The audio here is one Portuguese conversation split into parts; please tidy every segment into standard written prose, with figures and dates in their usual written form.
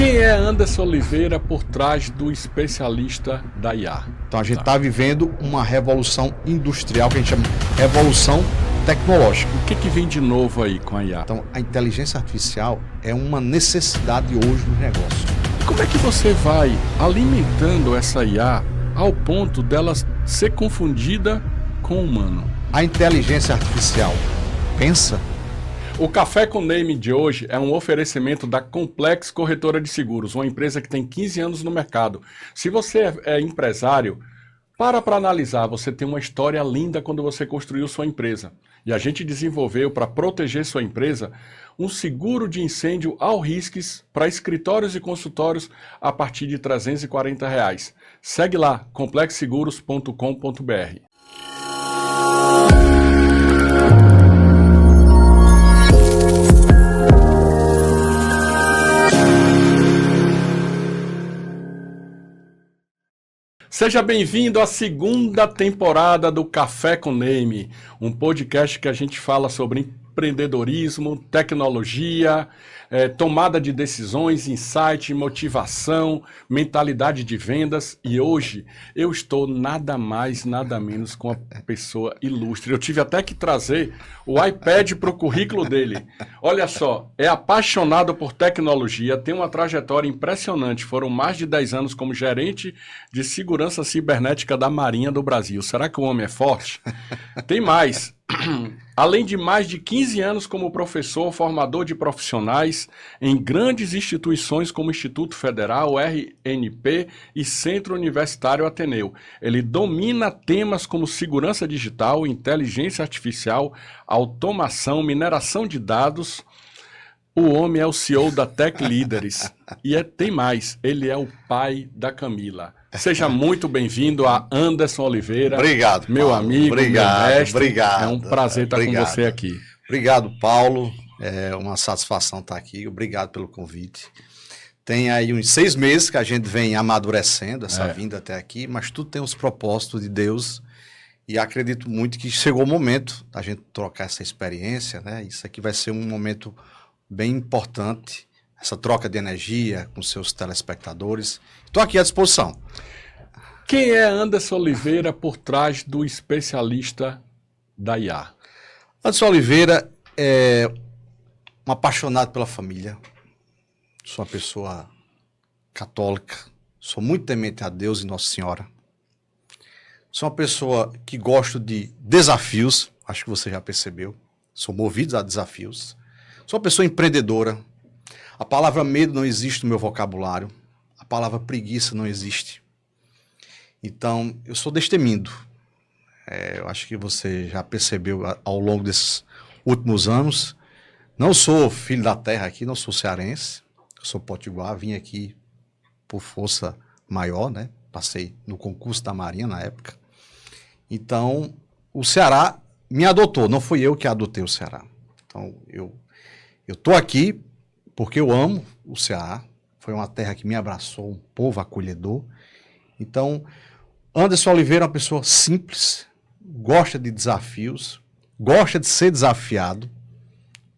Quem é Anderson Oliveira por trás do especialista da IA? Então a gente está vivendo uma revolução industrial que a gente chama de revolução tecnológica. O que vem de novo aí com a IA? Então a inteligência artificial é uma necessidade hoje no negócio. Como é que você vai alimentando essa IA ao ponto dela ser confundida com o humano? A inteligência artificial pensa. O Café com Name de hoje é um oferecimento da Complex Corretora de Seguros, uma empresa que tem 15 anos no mercado. Se você é empresário, para analisar, você tem uma história linda quando você construiu sua empresa. E a gente desenvolveu, para proteger sua empresa, um seguro de incêndio ao riscos para escritórios e consultórios a partir de R$ 340. Segue lá, complexseguros.com.br. Seja bem-vindo à segunda temporada do Café com Name, um podcast que a gente fala sobre empreendedorismo, tecnologia, tomada de decisões, insight, motivação, mentalidade de vendas. E hoje eu estou nada mais, nada menos com uma pessoa ilustre. Eu tive até que trazer o iPad para o currículo dele. Olha só, é apaixonado por tecnologia, tem uma trajetória impressionante. Foram mais de 10 anos como gerente de segurança cibernética da Marinha do Brasil. Será que o homem é forte? Tem mais. Além de mais de 15 anos como professor, formador de profissionais em grandes instituições como Instituto Federal, RNP e Centro Universitário Ateneu. Ele domina temas como segurança digital, inteligência artificial, automação, mineração de dados. O homem é o CEO da Tech Leaders e tem mais, ele é o pai da Camila. Seja muito bem-vindo a Anderson Oliveira. Obrigado, meu Paulo. amigo, obrigado, meu mestre. Obrigado. É um prazer estar com você aqui. Obrigado, Paulo. É uma satisfação estar aqui. Obrigado pelo convite. Tem aí uns 6 meses que a gente vem amadurecendo essa vinda até aqui, mas tudo tem os propósitos de Deus e acredito muito que chegou o momento da gente trocar essa experiência, né? Isso aqui vai ser um momento bem importante, essa troca de energia com seus telespectadores. Estou aqui à disposição. Quem é Anderson Oliveira por trás do especialista da IA? Anderson Oliveira é um apaixonado pela família. Sou uma pessoa católica. Sou muito temente a Deus e Nossa Senhora. Sou uma pessoa que gosto de desafios. Acho que você já percebeu. Sou movido a desafios. Sou uma pessoa empreendedora. A palavra medo não existe no meu vocabulário. A palavra preguiça não existe. Então, eu sou destemido. Eu acho que você já percebeu ao longo desses últimos anos. Não sou filho da terra aqui, não sou cearense. Eu sou potiguar, vim aqui por força maior, né? Passei no concurso da Marinha na época. Então, o Ceará me adotou, não fui eu que adotei o Ceará. Então, eu estou aqui porque eu amo o Ceará. Foi uma terra que me abraçou, um povo acolhedor. Então, Anderson Oliveira é uma pessoa simples, gosta de desafios, gosta de ser desafiado,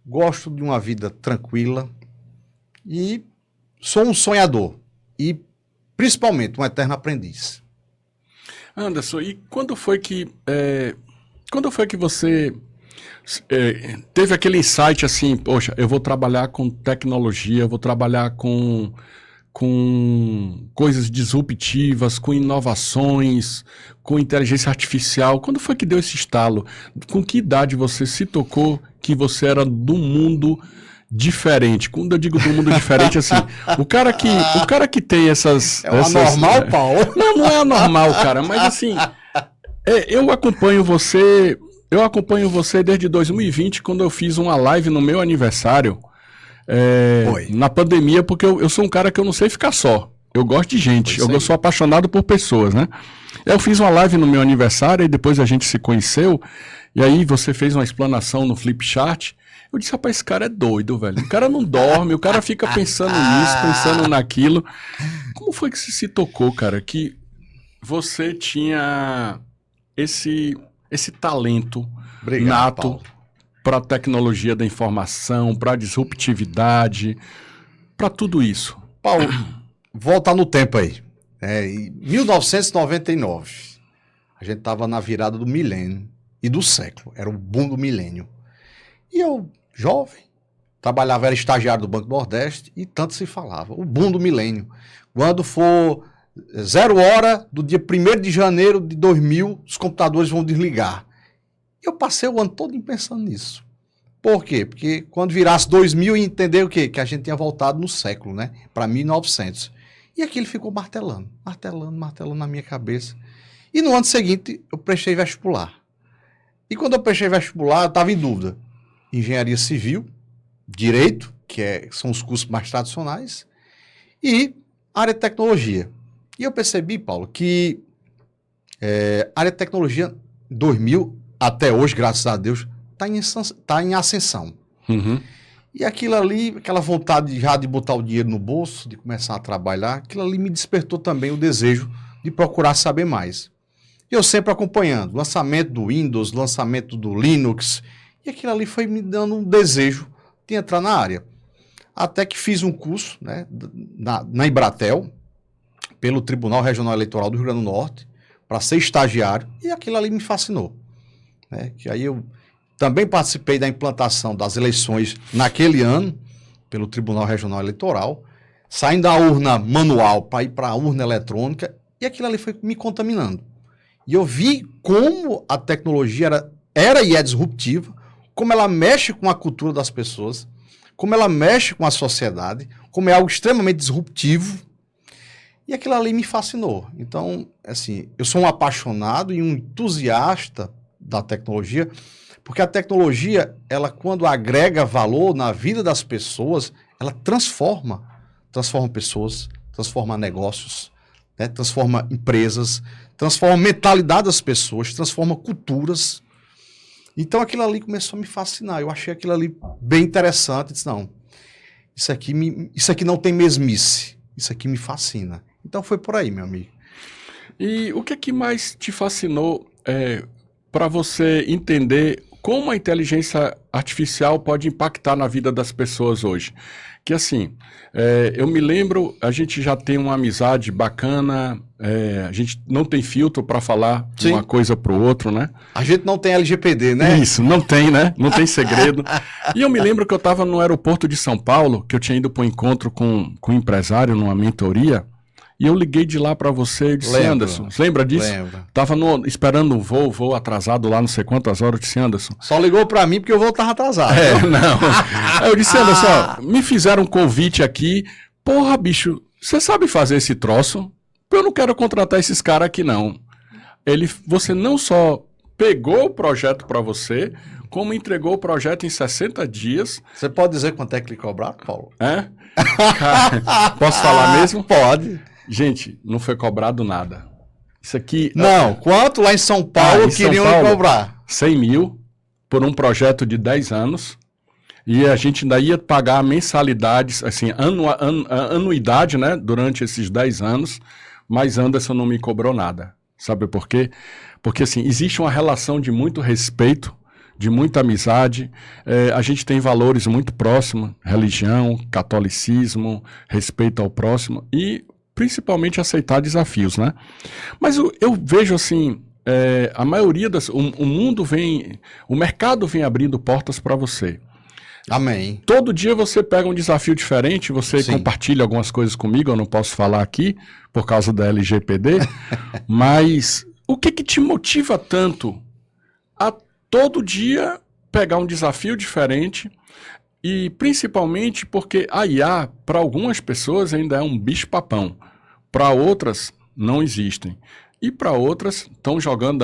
gosto de uma vida tranquila e sou um sonhador e, principalmente, um eterno aprendiz. Anderson, e quando foi que você teve aquele insight assim, poxa, eu vou trabalhar com tecnologia, eu vou trabalhar com coisas disruptivas, com inovações, com inteligência artificial. Quando foi que deu esse estalo? Com que idade você se tocou que você era do mundo diferente? Quando eu digo do mundo diferente, assim, o cara que tem essas... É o anormal, Paulo? Não é anormal, cara, mas assim, eu acompanho você desde 2020, quando eu fiz uma live no meu aniversário, na pandemia, porque eu sou um cara que eu não sei ficar só. Eu gosto de gente, eu sou apaixonado por pessoas, né? Eu fiz uma live no meu aniversário e depois a gente se conheceu, e aí você fez uma explanação no Flipchart. Eu disse, rapaz, esse cara é doido, velho. O cara não dorme, o cara fica pensando nisso, pensando naquilo. Como foi que você se tocou, cara, que você tinha esse talento nato para a tecnologia da informação, para a disruptividade, para tudo isso? Paulo, volta no tempo aí. Em 1999, a gente estava na virada do milênio e do século. Era o boom do milênio. E eu, jovem, trabalhava, era estagiário do Banco do Nordeste e tanto se falava. O boom do milênio. Quando for 0 hora do dia 1º de janeiro de 2000, os computadores vão desligar. Eu passei o ano todo pensando nisso. Por quê? Porque quando virasse 2000, eu ia entender o quê? Que a gente tinha voltado no século, né? Para 1900. E aquilo ficou martelando na minha cabeça. E no ano seguinte, eu prestei vestibular. E quando eu prestei vestibular, eu estava em dúvida. Engenharia civil, direito, são os cursos mais tradicionais, e área de tecnologia. E eu percebi, Paulo, que a área de tecnologia 2000, até hoje, graças a Deus, está em ascensão. Uhum. E aquilo ali, aquela vontade já de botar o dinheiro no bolso, de começar a trabalhar, aquilo ali me despertou também o desejo de procurar saber mais. E eu sempre acompanhando, lançamento do Windows, lançamento do Linux, e aquilo ali foi me dando um desejo de entrar na área. Até que fiz um curso, né, na Embratel, pelo Tribunal Regional Eleitoral do Rio Grande do Norte, para ser estagiário, e aquilo ali me fascinou. Né? Que aí eu também participei da implantação das eleições naquele ano, pelo Tribunal Regional Eleitoral, saindo da urna manual para ir para a urna eletrônica, e aquilo ali foi me contaminando. E eu vi como a tecnologia era e é disruptiva, como ela mexe com a cultura das pessoas, como ela mexe com a sociedade, como é algo extremamente disruptivo, e aquilo ali me fascinou. Então, assim, eu sou um apaixonado e um entusiasta da tecnologia, porque a tecnologia, ela quando agrega valor na vida das pessoas, ela transforma pessoas, transforma negócios, né? Transforma empresas, transforma a mentalidade das pessoas, transforma culturas. Então aquilo ali começou a me fascinar, eu achei aquilo ali bem interessante, disse, não, isso aqui não tem mesmice, isso aqui me fascina. Então foi por aí, meu amigo. E o que é que mais te fascinou para você entender como a inteligência artificial pode impactar na vida das pessoas hoje? Que assim, eu me lembro, a gente já tem uma amizade bacana, a gente não tem filtro para falar de uma coisa para o outro, né? A gente não tem LGPD, né? Isso, não tem, né? Não tem segredo. E eu me lembro que eu estava no aeroporto de São Paulo, que eu tinha ido para um encontro com um empresário, numa mentoria, e eu liguei de lá para você e disse, Anderson, você lembra disso? Lembro. Tava esperando um voo atrasado lá, não sei quantas horas, eu disse, Anderson. Só ligou para mim porque o voo tava atrasado. Não. Aí eu disse, Anderson, me fizeram um convite aqui, porra, bicho, você sabe fazer esse troço? Eu não quero contratar esses caras aqui, não. Você não só pegou o projeto para você, como entregou o projeto em 60 dias. Você pode dizer quanto é que lhe cobrar, Paulo? Cara, posso falar mesmo? Pode. Gente, não foi cobrado nada. Isso aqui... Não, quanto lá em São Paulo queriam lhe cobrar? 100 mil por um projeto de 10 anos. E a gente ainda ia pagar mensalidades, assim, anuidade, né, durante esses 10 anos. Mas Anderson não me cobrou nada. Sabe por quê? Porque, assim, existe uma relação de muito respeito, de muita amizade, a gente tem valores muito próximos, religião, catolicismo, respeito ao próximo e principalmente aceitar desafios, né? Mas eu vejo assim, a maioria o mercado vem abrindo portas para você. Amém. Todo dia você pega um desafio diferente, você compartilha algumas coisas comigo, eu não posso falar aqui por causa da LGPD, mas o que te motiva tanto a todo dia pegar um desafio diferente e principalmente porque a IA, para algumas pessoas, ainda é um bicho-papão, para outras não existem. E para outras estão jogando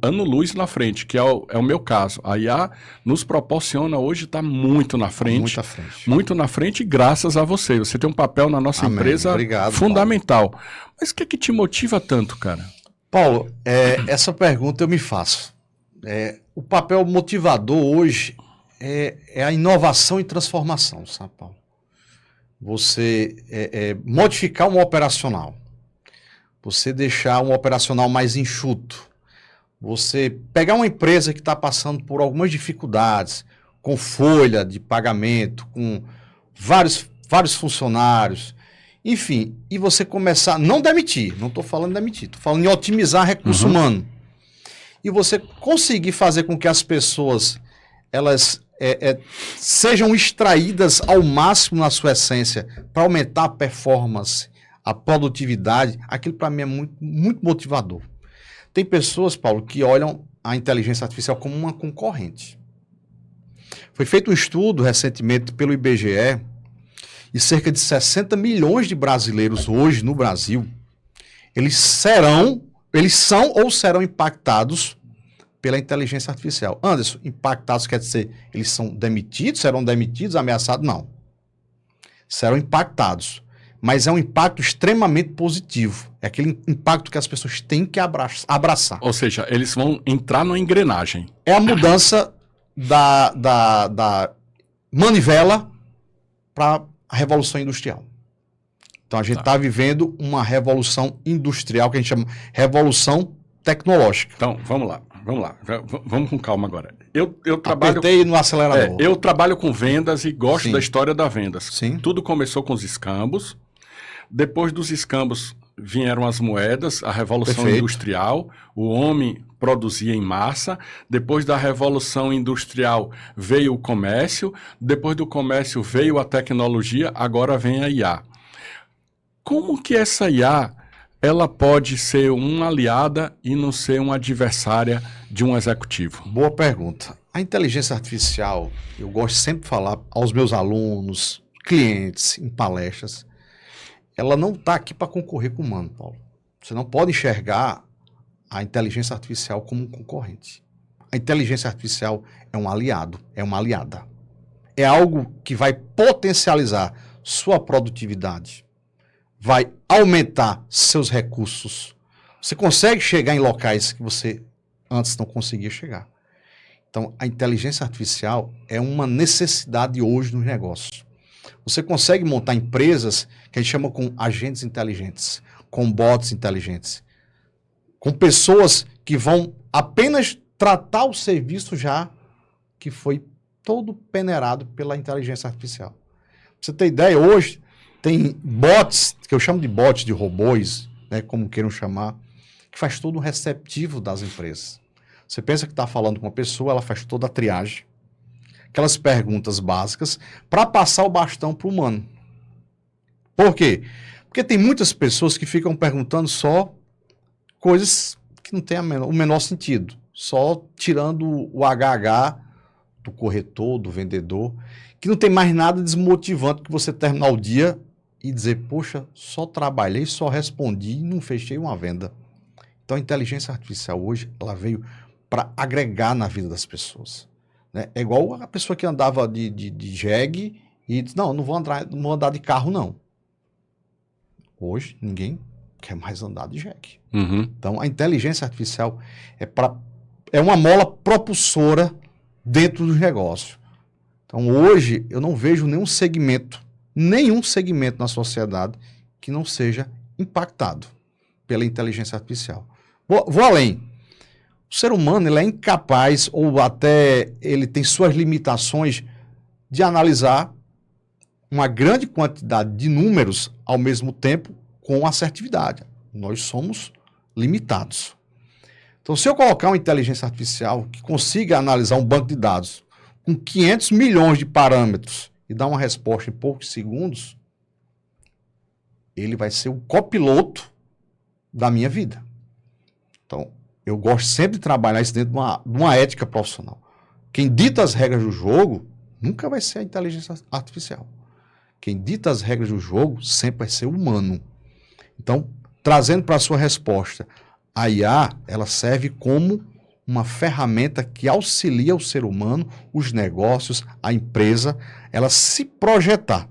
ano-luz na frente, que é o meu caso. A IA nos proporciona hoje estar muito na frente. Muito à frente. Muito na frente, graças a você. Você tem um papel na nossa empresa fundamental. Paulo. Mas o que é que te motiva tanto, cara? Paulo, essa pergunta eu me faço. O papel motivador hoje é a inovação e transformação, sabe, Paulo? Você modificar um operacional. Você deixar um operacional mais enxuto. Você pegar uma empresa que está passando por algumas dificuldades, com folha de pagamento, com vários funcionários, Enfim, e você começar, não demitir, não estou falando de demitir, estou falando em otimizar recurso humano. E você conseguir fazer com que as pessoas, elas sejam extraídas ao máximo na sua essência, para aumentar a performance, a produtividade, aquilo para mim é muito, muito motivador. Tem pessoas, Paulo, que olham a inteligência artificial como uma concorrente. Foi feito um estudo recentemente pelo IBGE, e cerca de 60 milhões de brasileiros hoje no Brasil, eles são ou serão impactados pela inteligência artificial. Anderson, impactados quer dizer, eles são demitidos, serão demitidos, ameaçados? Não. Serão impactados. Mas é um impacto extremamente positivo. É aquele impacto que as pessoas têm que abraçar. Ou seja, eles vão entrar numa engrenagem. É a mudança da manivela para a revolução industrial. Então a gente está vivendo uma revolução industrial que a gente chama revolução tecnológica. Então, vamos lá. Vamos com calma agora. Eu trabalho... Apertei no acelerador. Eu trabalho com vendas e gosto Sim. da história das vendas. Sim. Tudo começou com os escambos. Depois dos escambos vieram as moedas, a Revolução Perfeito. Industrial. O homem produzia em massa. Depois da Revolução Industrial veio o comércio. Depois do comércio veio a tecnologia. Agora vem a IA. Como que essa IA ela pode ser uma aliada e não ser uma adversária de um executivo? Boa pergunta. A inteligência artificial, eu gosto sempre de falar aos meus alunos, clientes, em palestras, ela não está aqui para concorrer com o humano, Paulo. Você não pode enxergar a inteligência artificial como um concorrente. A inteligência artificial é um aliado, é uma aliada. É algo que vai potencializar sua produtividade, vai aumentar seus recursos. Você consegue chegar em locais que você antes não conseguia chegar. Então, a inteligência artificial é uma necessidade hoje nos negócios. Você consegue montar empresas que a gente chama com agentes inteligentes, com bots inteligentes, com pessoas que vão apenas tratar o serviço já que foi todo peneirado pela inteligência artificial. Pra você ter ideia, hoje tem bots, que eu chamo de bots, de robôs, né, como queiram chamar, que faz todo o receptivo das empresas. Você pensa que está falando com uma pessoa, ela faz toda a triagem, aquelas perguntas básicas, para passar o bastão para o humano. Por quê? Porque tem muitas pessoas que ficam perguntando só coisas que não têm o menor sentido, só tirando o HH do corretor, do vendedor, que não tem mais nada desmotivante que você terminar o dia e dizer, poxa, só trabalhei, só respondi e não fechei uma venda. Então a inteligência artificial hoje, ela veio para agregar na vida das pessoas. Né? É igual a pessoa que andava de jegue e diz, não vou andar de carro não. Hoje ninguém quer mais andar de jegue. Uhum. Então a inteligência artificial é uma mola propulsora dentro dos negócios. Então hoje eu não vejo nenhum segmento na sociedade que não seja impactado pela inteligência artificial. Vou além. O ser humano ele é incapaz, ou até ele tem suas limitações, de analisar uma grande quantidade de números ao mesmo tempo com assertividade. Nós somos limitados. Então, se eu colocar uma inteligência artificial que consiga analisar um banco de dados com 500 milhões de parâmetros e dar uma resposta em poucos segundos, ele vai ser o copiloto da minha vida. Então, eu gosto sempre de trabalhar isso dentro de uma ética profissional. Quem dita as regras do jogo nunca vai ser a inteligência artificial. Quem dita as regras do jogo sempre vai ser o humano. Então, trazendo para a sua resposta, a IA, ela serve como uma ferramenta que auxilia o ser humano, os negócios, a empresa, ela se projetar.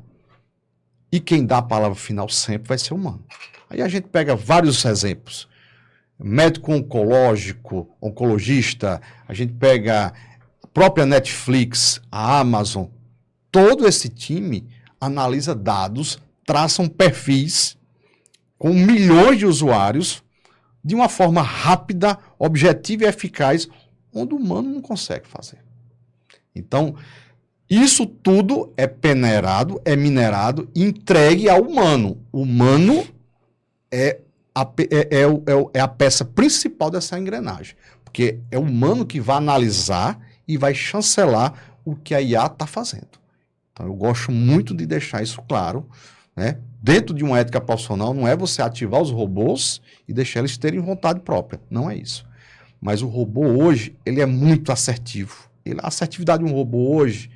E quem dá a palavra final sempre vai ser o humano. Aí a gente pega vários exemplos. Médico oncológico, oncologista, a gente pega a própria Netflix, a Amazon. Todo esse time analisa dados, traçam perfis com milhões de usuários de uma forma rápida, objetiva e eficaz, onde o humano não consegue fazer. Então, Isso tudo é peneirado, é minerado e entregue ao humano. O humano é a peça principal dessa engrenagem. Porque é o humano que vai analisar e vai chancelar o que a IA está fazendo. Então, eu gosto muito de deixar isso claro, né? Dentro de uma ética profissional, não é você ativar os robôs e deixar eles terem vontade própria. Não é isso. Mas o robô hoje, ele é muito assertivo. A assertividade de um robô hoje,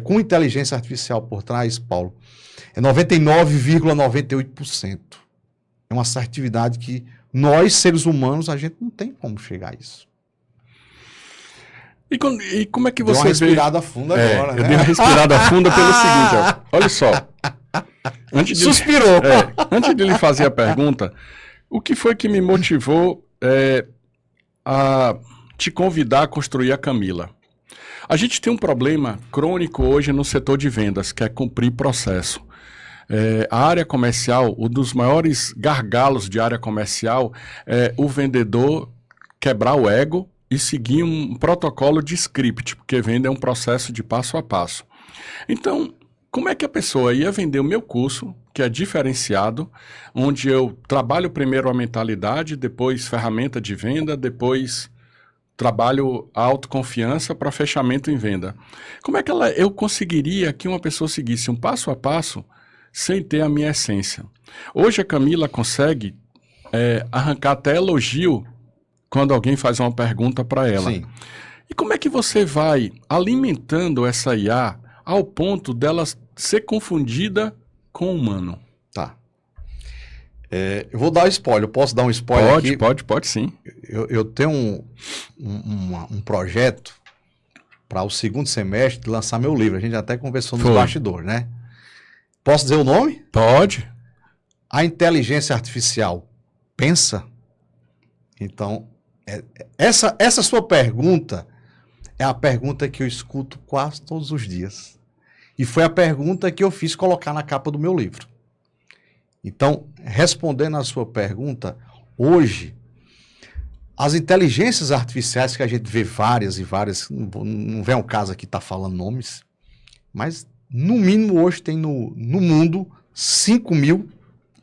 com inteligência artificial por trás, Paulo, é 99,98%. É uma assertividade que nós, seres humanos, a gente não tem como chegar a isso. E como é que Deu você uma respirada funda agora, né? Eu dei uma respirada funda pelo seguinte, ó. Olha só. Suspirou. Antes de lhe fazer a pergunta, o que foi que me motivou a te convidar a construir a Camila? A gente tem um problema crônico hoje no setor de vendas, que é cumprir processo. A área comercial, um dos maiores gargalos de área comercial é o vendedor quebrar o ego e seguir um protocolo de script, porque venda é um processo de passo a passo. Então, como é que a pessoa ia vender o meu curso, que é diferenciado, onde eu trabalho primeiro a mentalidade, depois ferramenta de venda, depois trabalho a autoconfiança para fechamento em venda? Como é que eu conseguiria que uma pessoa seguisse um passo a passo sem ter a minha essência? Hoje a Camila consegue arrancar até elogio quando alguém faz uma pergunta para ela. Sim. E como é que você vai alimentando essa IA ao ponto dela ser confundida com o humano? Tá. Eu vou dar spoiler. Eu posso dar um spoiler aqui? Pode sim. Eu tenho um projeto para o segundo semestre de lançar meu livro. A gente até conversou nos bastidores, né? Posso dizer o nome? Pode. A inteligência artificial pensa? Então, essa sua pergunta é a pergunta que eu escuto quase todos os dias. E foi a pergunta que eu fiz colocar na capa do meu livro. Então, respondendo à sua pergunta, hoje, as inteligências artificiais que a gente vê várias e várias, não vem ao caso aqui estar falando nomes, mas no mínimo hoje tem no mundo 5.000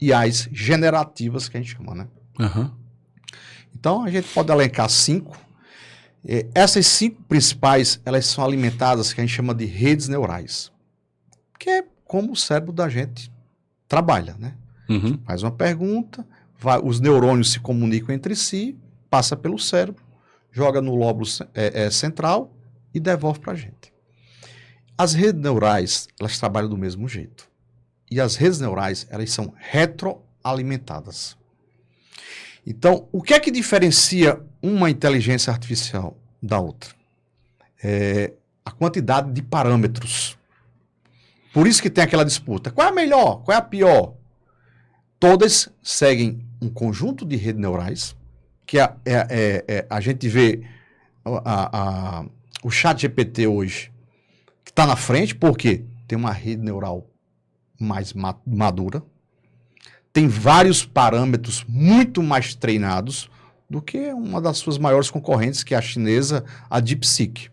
IAs generativas que a gente chama, né? Uhum. Então, a gente pode elencar 5. Essas 5 principais, elas são alimentadas, que a gente chama de redes neurais, que é como o cérebro da gente trabalha, né? Uhum. Faz uma pergunta, os neurônios se comunicam entre si, passa pelo cérebro, joga no lóbulo central e devolve para a gente. As redes neurais, elas trabalham do mesmo jeito. E as redes neurais, elas são retroalimentadas. Então, o que é que diferencia uma inteligência artificial da outra? A quantidade de parâmetros. Por isso que tem aquela disputa. Qual é a melhor? Qual é a pior? Todas seguem um conjunto de redes neurais, que a gente vê o ChatGPT hoje, que está na frente, porque tem uma rede neural mais madura, tem vários parâmetros muito mais treinados do que uma das suas maiores concorrentes, que é a chinesa, a DeepSeek.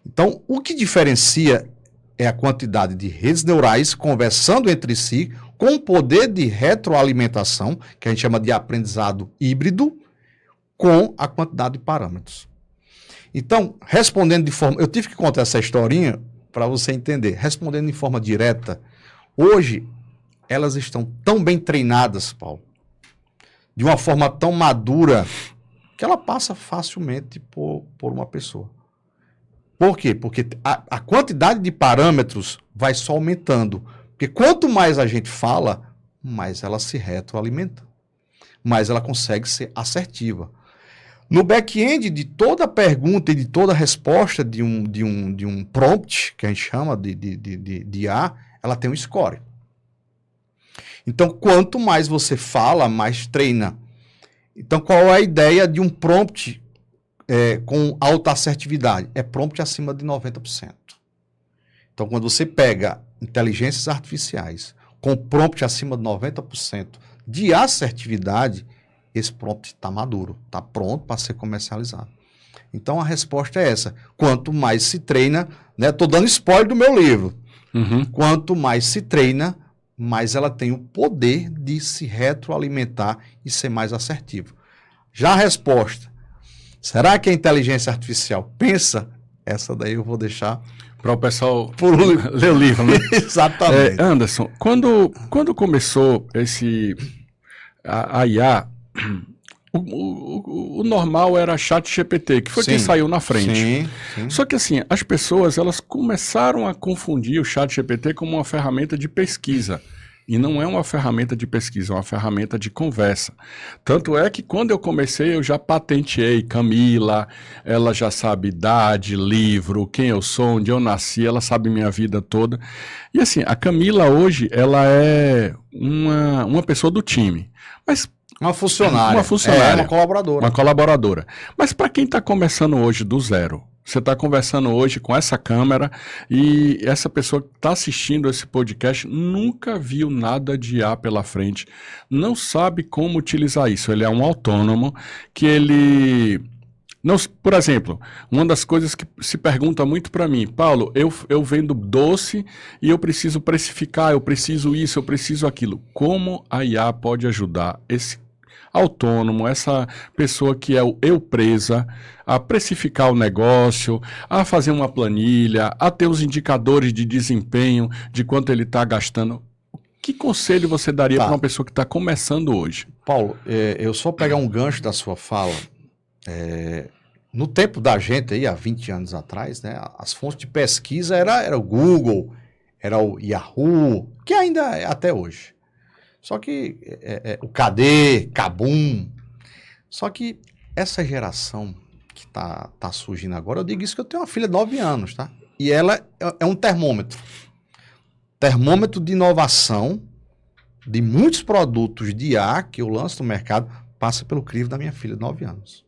Então, o que diferencia é a quantidade de redes neurais conversando entre si com o poder de retroalimentação, que a gente chama de aprendizado híbrido, com a quantidade de parâmetros. Então, respondendo de forma... Eu tive que contar essa historinha para você entender. Respondendo de forma direta, hoje elas estão tão bem treinadas, Paulo, de uma forma tão madura, que ela passa facilmente por uma pessoa. Por quê? Porque a quantidade de parâmetros vai só aumentando. Porque quanto mais a gente fala, mais ela se retroalimenta. Mais ela consegue ser assertiva. No back-end de toda pergunta e de toda resposta de um prompt, que a gente chama de IA, ela tem um score. Então, quanto mais você fala, mais treina. Então, qual é a ideia de um prompt com alta assertividade? É prompt acima de 90%. Então, quando você pega inteligências artificiais com prompt acima de 90% de assertividade, esse prompt está maduro, está pronto para ser comercializado. Então a resposta é essa. Quanto mais se treina, né? Estou dando spoiler do meu livro. Uhum. Quanto mais se treina, mais ela tem o poder de se retroalimentar e ser mais assertivo. Já a resposta, será que a inteligência artificial pensa? Essa daí eu vou deixar Para o pessoal por ler o livro, né? Exatamente. Anderson, quando começou a IA, o normal era ChatGPT, que foi quem saiu na frente. Sim. Só que assim, as pessoas elas começaram a confundir o ChatGPT como uma ferramenta de pesquisa. E não é uma ferramenta de pesquisa, é uma ferramenta de conversa. Tanto é que quando eu comecei, eu já patenteei Camila, ela já sabe idade, livro, quem eu sou, onde eu nasci, ela sabe minha vida toda. E assim, a Camila hoje, ela é uma pessoa do time. Mas Uma funcionária. Uma funcionária. Uma colaboradora. Uma colaboradora. Mas para quem está começando hoje do zero, você está conversando hoje com essa câmera e essa pessoa que está assistindo esse podcast nunca viu nada de IA pela frente, não sabe como utilizar isso. Ele é um autônomo que ele... Não, por exemplo, uma das coisas que se pergunta muito para mim, Paulo, eu vendo doce e eu preciso precificar, eu preciso isso, eu preciso aquilo. Como a IA pode ajudar esse autônomo, essa pessoa que é o eu presa, a precificar o negócio, a fazer uma planilha, a ter os indicadores de desempenho, de quanto ele está gastando? Que conselho você daria para uma pessoa que está começando hoje? Paulo, eu só pegar um gancho da sua fala. No tempo da gente aí, há 20 anos atrás, né, as fontes de pesquisa era o Google, era o Yahoo, que ainda é até hoje. Só que o KD, Kabum. Só que essa geração que tá surgindo agora, eu digo isso que eu tenho uma filha de 9 anos, tá? E ela é um termômetro. Termômetro de inovação de muitos produtos de IA que eu lanço no mercado, passa pelo crivo da minha filha de 9 anos.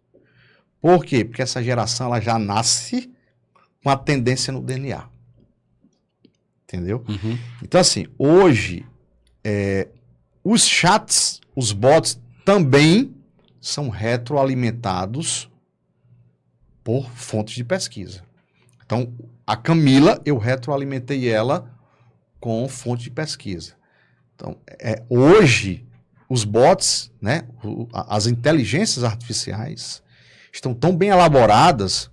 Por quê? Porque essa geração ela já nasce com a tendência no DNA. Entendeu? Uhum. Então, assim, hoje, os chats, os bots, também são retroalimentados por fontes de pesquisa. Então, a Camila, eu retroalimentei ela com fonte de pesquisa. Então, hoje, os bots, né, as inteligências artificiais, estão tão bem elaboradas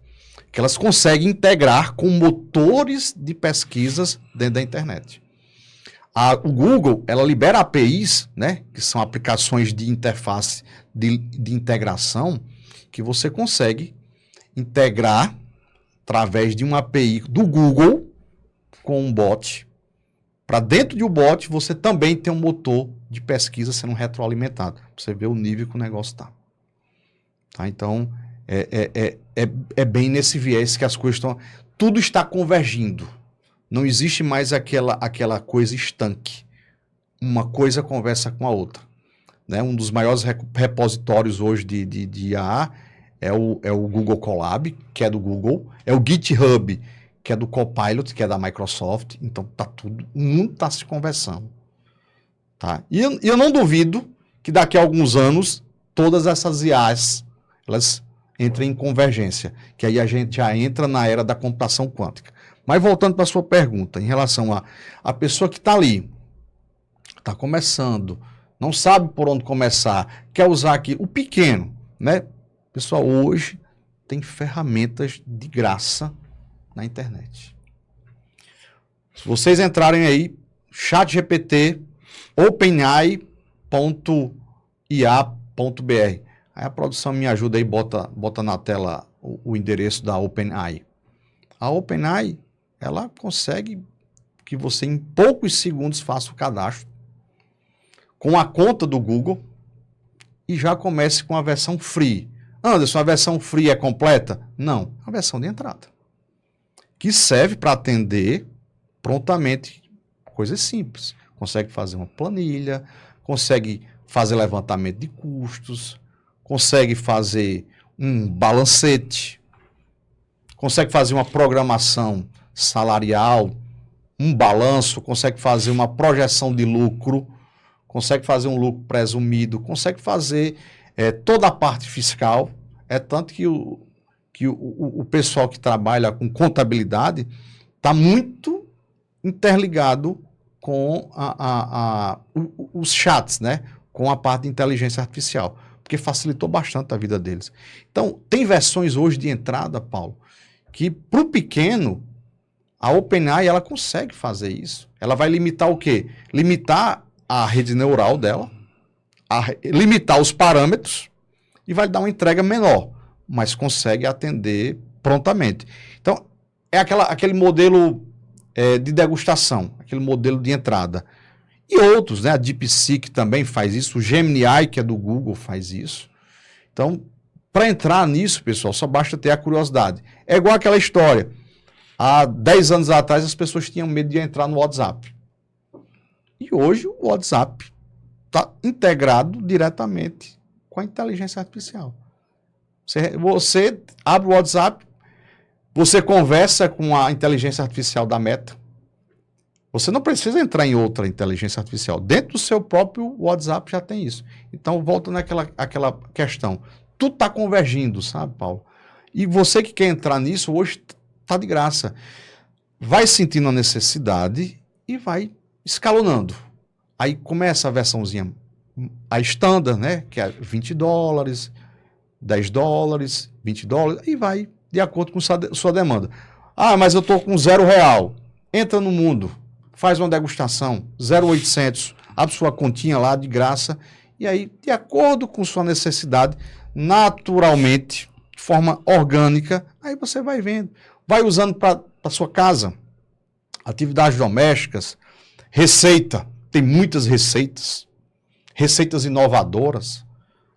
que elas conseguem integrar com motores de pesquisas dentro da internet. O Google, ela libera APIs, né, que são aplicações de interface de integração, que você consegue integrar através de uma API do Google com um bot. Para dentro de um bot, você também tem um motor de pesquisa sendo retroalimentado. Pra você ver o nível que o negócio está. Tá? Então, é bem nesse viés que as coisas estão... Tudo está convergindo. Não existe mais aquela coisa estanque. Uma coisa conversa com a outra. Né? Um dos maiores repositórios hoje de IA é o Google Colab, que é do Google. É o GitHub, que é do Copilot, que é da Microsoft. Então, o mundo está se conversando. Tá? E eu não duvido que daqui a alguns anos, todas essas IAs, elas entrem em convergência. Que aí a gente já entra na era da computação quântica. Mas voltando para a sua pergunta, em relação a pessoa que está ali, está começando, não sabe por onde começar, quer usar aqui o pequeno, né? Pessoal, hoje tem ferramentas de graça na internet. Se vocês entrarem aí, ChatGPT, OpenAI.ia.br, aí a produção me ajuda aí, bota na tela o endereço da OpenAI. A OpenAI, ela consegue que você em poucos segundos faça o cadastro com a conta do Google e já comece com a versão free. Anderson, a versão free é completa? Não, a versão de entrada. Que serve para atender prontamente coisas simples. Consegue fazer uma planilha, consegue fazer levantamento de custos, consegue fazer um balancete, consegue fazer uma programação salarial, um balanço, consegue fazer uma projeção de lucro, consegue fazer um lucro presumido, consegue fazer toda a parte fiscal. É tanto que que o pessoal que trabalha com contabilidade está muito interligado com os chats, né? Com a parte de inteligência artificial, porque facilitou bastante a vida deles. Então, tem versões hoje de entrada, Paulo, que para o pequeno, a OpenAI ela consegue fazer isso. Ela vai limitar o quê? Limitar a rede neural dela, limitar os parâmetros e vai dar uma entrega menor, mas consegue atender prontamente. Então, é aquele modelo de degustação, aquele modelo de entrada. E outros, né? A DeepSeek também faz isso, o Gemini, que é do Google, faz isso. Então, para entrar nisso, pessoal, só basta ter a curiosidade. É igual aquela história. Há 10 anos atrás, as pessoas tinham medo de entrar no WhatsApp. E hoje, o WhatsApp está integrado diretamente com a inteligência artificial. Você abre o WhatsApp, você conversa com a inteligência artificial da Meta. Você não precisa entrar em outra inteligência artificial. Dentro do seu próprio WhatsApp já tem isso. Então, volta àquela questão. Tudo está convergindo, sabe, Paulo? E você que quer entrar nisso, hoje está de graça. Vai sentindo a necessidade e vai escalonando. Aí começa a versãozinha, a standard, né? Que é $20, $10, $20, e vai de acordo com sua demanda. Ah, mas eu estou com R$0. Entra no mundo, faz uma degustação, 0,800, abre sua continha lá de graça, e aí, de acordo com sua necessidade, naturalmente, de forma orgânica, aí você vai vendo, vai usando para sua casa, atividades domésticas, receita, tem muitas receitas, receitas inovadoras.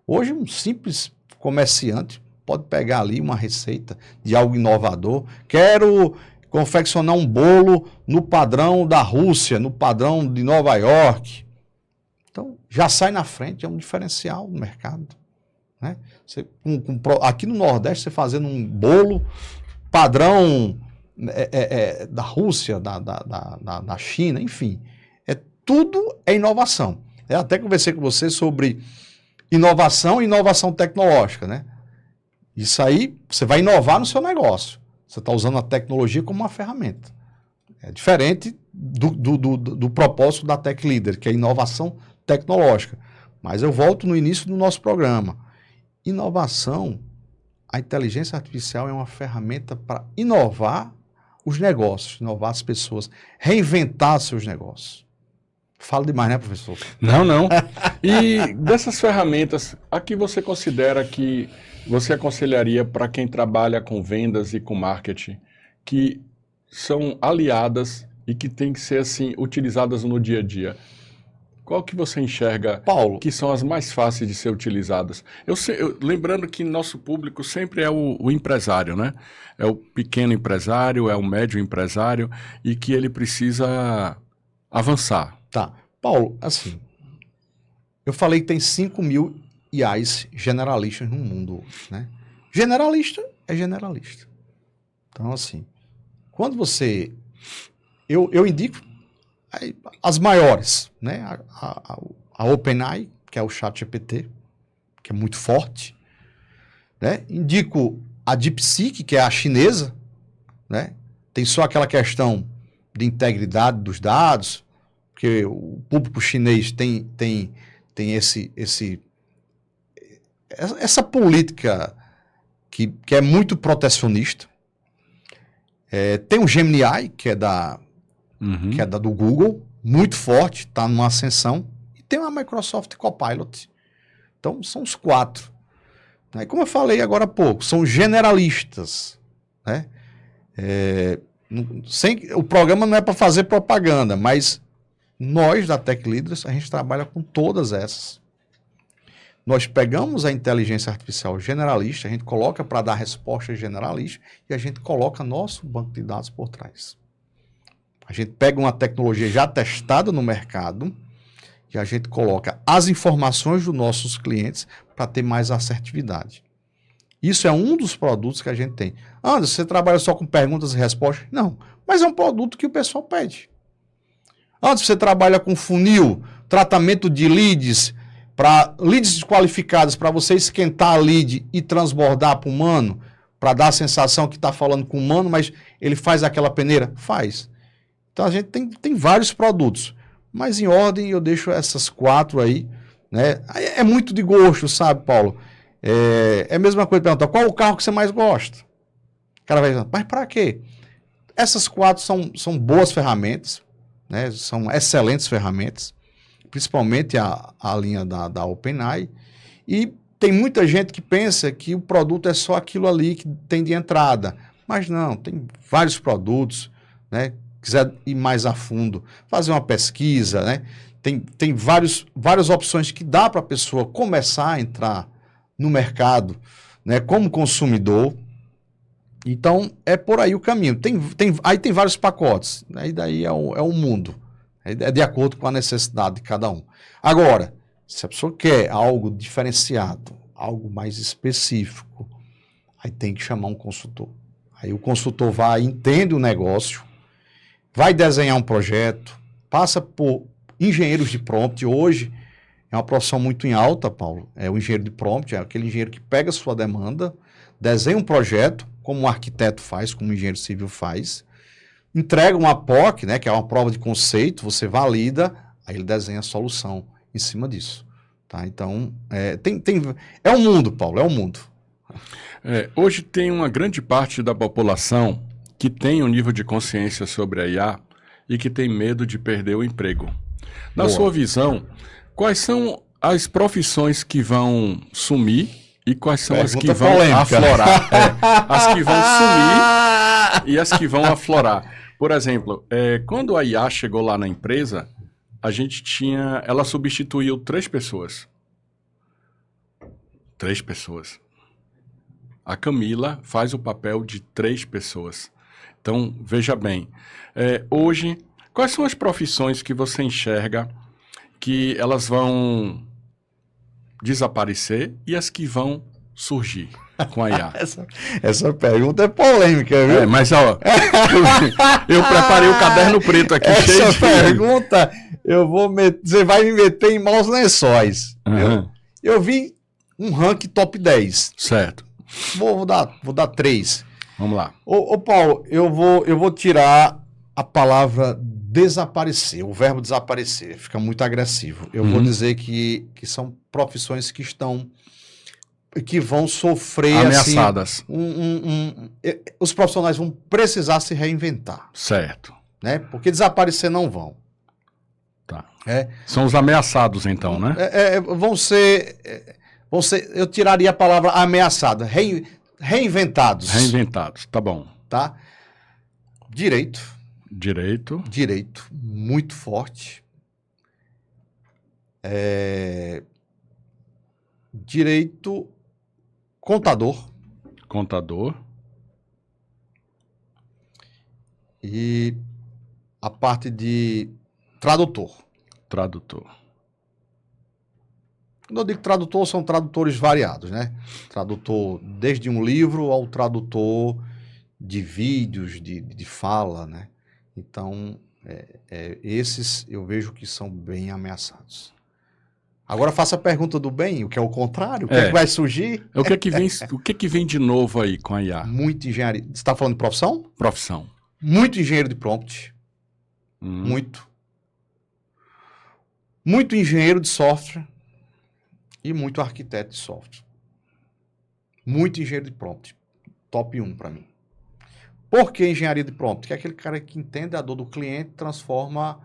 Hoje, um simples comerciante pode pegar ali uma receita de algo inovador. Quero confeccionar um bolo no padrão da Rússia, no padrão de Nova York. Então, já sai na frente, é um diferencial no mercado. Né? Aqui no Nordeste, você fazendo um bolo padrão da Rússia, da China, enfim. Tudo é inovação. Eu até conversei com você sobre inovação e inovação tecnológica, né? Isso aí, você vai inovar no seu negócio. Você está usando a tecnologia como uma ferramenta. É diferente do propósito da Tech Leader, que é inovação tecnológica. Mas eu volto no início do nosso programa. Inovação, a inteligência artificial é uma ferramenta para inovar os negócios, inovar as pessoas, reinventar seus negócios. Fala demais, né, professor? Não. E dessas ferramentas, a que você considera que você aconselharia para quem trabalha com vendas e com marketing, que são aliadas e que têm que ser assim utilizadas no dia a dia? Qual que você enxerga, Paulo, que são as mais fáceis de ser utilizadas? Lembrando que nosso público sempre é o empresário, né? É o pequeno empresário, é o médio empresário, e que ele precisa avançar. Tá. Paulo, assim, eu falei que tem 5.000 IAs generalistas no mundo hoje, né? Generalista é generalista. Então, assim, quando você... Eu indico as maiores, né? A OpenAI, que é o ChatGPT, que é muito forte, né? Indico a DeepSeek, que é a chinesa, né? Tem só aquela questão de integridade dos dados, porque o público chinês tem essa política que é muito protecionista. Tem o Gemini, que é do Google, muito forte, está numa ascensão. E tem a Microsoft Copilot. Então, são os 4. Né? Como eu falei agora há pouco, são generalistas. Né? O programa não é para fazer propaganda, mas nós, da Tech Leaders, a gente trabalha com todas essas. Nós pegamos a inteligência artificial generalista, a gente coloca para dar respostas generalistas e a gente coloca nosso banco de dados por trás. A gente pega uma tecnologia já testada no mercado e a gente coloca as informações dos nossos clientes para ter mais assertividade. Isso é um dos produtos que a gente tem. Anderson, você trabalha só com perguntas e respostas? Não, mas é um produto que o pessoal pede. Antes você trabalha com funil, tratamento de leads, para leads desqualificadas, para você esquentar a lead e transbordar para o humano. para dar a sensação que está falando com humano, mas ele faz aquela peneira? Faz. Então a gente tem vários produtos, mas em ordem eu deixo essas 4 aí, né? É muito de gosto, sabe, Paulo? É a mesma coisa de perguntar, qual o carro que você mais gosta? O cara vai dizer, mas para quê? Essas 4 são boas ferramentas, né? São excelentes ferramentas, principalmente a linha da OpenAI, e tem muita gente que pensa que o produto é só aquilo ali que tem de entrada, mas não, tem vários produtos, né? Quiser ir mais a fundo, fazer uma pesquisa, né? Tem várias opções que dá para a pessoa começar a entrar no mercado, né? Como consumidor. Então, é por aí o caminho. Aí tem vários pacotes, né? E daí é um mundo. É de acordo com a necessidade de cada um. Agora, se a pessoa quer algo diferenciado, algo mais específico, aí tem que chamar um consultor. Aí o consultor vai, entende o negócio, vai desenhar um projeto, passa por engenheiros de prompt. Hoje é uma profissão muito em alta, Paulo. É o engenheiro de prompt, é aquele engenheiro que pega a sua demanda, desenha um projeto, como um arquiteto faz, como um engenheiro civil faz, entrega uma POC, né, que é uma prova de conceito, você valida, aí ele desenha a solução em cima disso. Tá? Então, é um mundo, Paulo, é um mundo. Hoje tem uma grande parte da população que tem um nível de consciência sobre a IA e que tem medo de perder o emprego. Na sua visão, quais são as profissões que vão sumir e quais são as que vão aflorar? As que vão sumir e as que vão aflorar. Por exemplo, quando a IA chegou lá na empresa, ela substituiu 3 pessoas. 3 pessoas. A Camila faz o papel de 3 pessoas. Então, veja bem, hoje, quais são as profissões que você enxerga que elas vão desaparecer e as que vão surgir com a IA? Essa pergunta é polêmica, viu? Mas ó, eu preparei o caderno preto aqui cheio de... Essa pergunta, você vai me meter em maus lençóis. Uhum. Eu vi um ranking top 10. Certo. Vou dar 3. Vamos lá. Ô Paulo, eu vou tirar a palavra desaparecer, o verbo desaparecer, fica muito agressivo. Eu vou dizer que são profissões que vão sofrer ameaçadas. Assim, os profissionais vão precisar se reinventar. Certo. Né? Porque desaparecer não vão. Tá. São os ameaçados, então, né? Vão ser, eu tiraria a palavra ameaçada, reinventados. Reinventados, tá bom. Tá? Direito, muito forte. Direito, contador. E a parte de tradutor. Quando eu digo tradutor, são tradutores variados, né? Tradutor desde um livro ao tradutor de vídeos, de fala, né? Então, esses eu vejo que são bem ameaçados. Agora faça a pergunta do bem, o que é o contrário, o que é que vai surgir? O que vem de novo aí com a IA? Muito engenharia. Você está falando de profissão? Profissão. Muito engenheiro de prompt. Muito. Muito engenheiro de software e muito arquiteto de software. Muito engenheiro de prompt. Top 1 para mim. Por que engenharia de prompt? Que é aquele cara que entende a dor do cliente e transforma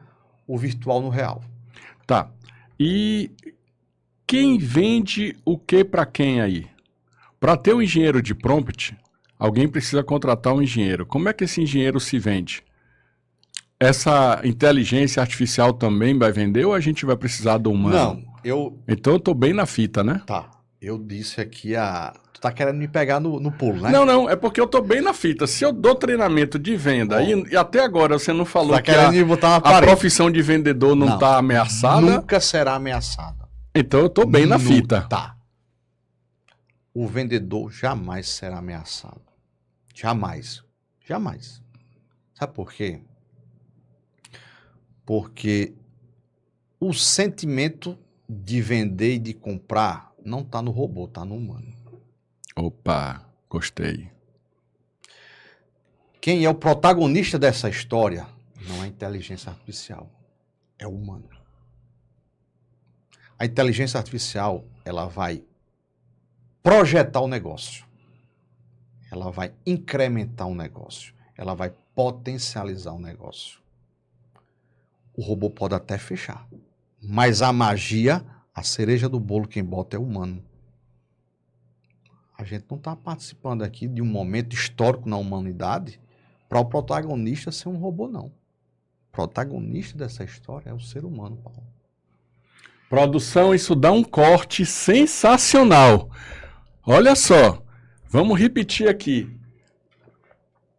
o virtual no real. Tá. E quem vende o que para quem aí? Para ter um engenheiro de prompt, alguém precisa contratar um engenheiro. Como é que esse engenheiro se vende? Essa inteligência artificial também vai vender ou a gente vai precisar do humano? Não, Então eu tô bem na fita, né? Tá, eu disse aqui Tu tá querendo me pegar no pulo, né? Não, é porque eu tô bem na fita. Se eu dou treinamento de venda e até agora você não falou que a profissão de vendedor não tá ameaçada... Nunca será ameaçada. Então eu tô bem na fita. Tá. O vendedor jamais será ameaçado. Jamais. Jamais. Sabe por quê? Porque o sentimento de vender e de comprar não está no robô, está no humano. Opa, gostei. quem é o protagonista dessa história não é a inteligência artificial, é o humano. A inteligência artificial, ela vai projetar o negócio. Ela vai incrementar o negócio. Ela vai potencializar o negócio. O robô pode até fechar. Mas a magia, a cereja do bolo, quem bota é o humano. A gente não está participando aqui de um momento histórico na humanidade para o protagonista ser um robô, não. O protagonista dessa história é o ser humano, Paulo. Produção, isso dá um corte sensacional. Olha só, vamos repetir aqui.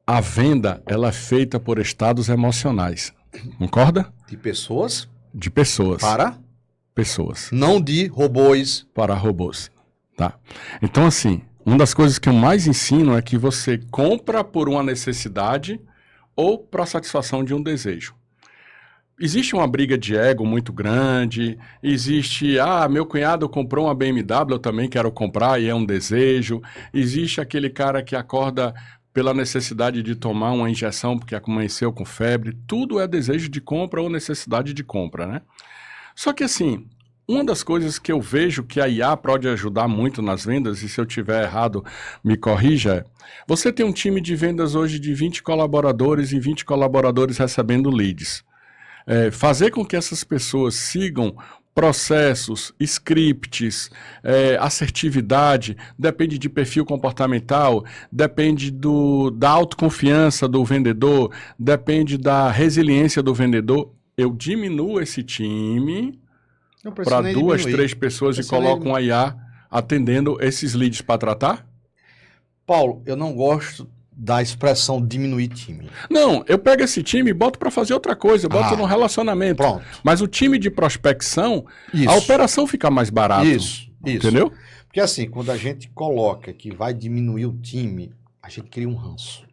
A venda, ela é feita por estados emocionais. Concorda? De pessoas De pessoas. para Pessoas. não de robôs. Para robôs. Tá? Então, assim, uma das coisas que eu mais ensino é que você compra por uma necessidade ou para satisfação de um desejo. Existe uma briga de ego muito grande, existe, meu cunhado comprou uma BMW, eu também quero comprar e é um desejo. Existe aquele cara que acorda pela necessidade de tomar uma injeção porque amanheceu com febre. Tudo é desejo de compra ou necessidade de compra, né? Só que assim, uma das coisas que eu vejo que a IA pode ajudar muito nas vendas, e se eu tiver errado, me corrija, você tem um time de vendas hoje de 20 colaboradores e 20 colaboradores recebendo leads. Fazer com que essas pessoas sigam processos, scripts, assertividade, depende de perfil comportamental, depende da autoconfiança do vendedor, depende da resiliência do vendedor. Eu diminuo esse time para 2, 3 pessoas e coloco um IA atendendo esses leads para tratar? Paulo, eu não gosto da expressão diminuir time. Não, eu pego esse time e boto para fazer outra coisa, eu boto no relacionamento. Pronto. Mas o time de prospecção, Isso. a operação fica mais barata. Isso. Entendeu? Porque assim, quando a gente coloca que vai diminuir o time, a gente cria um ranço.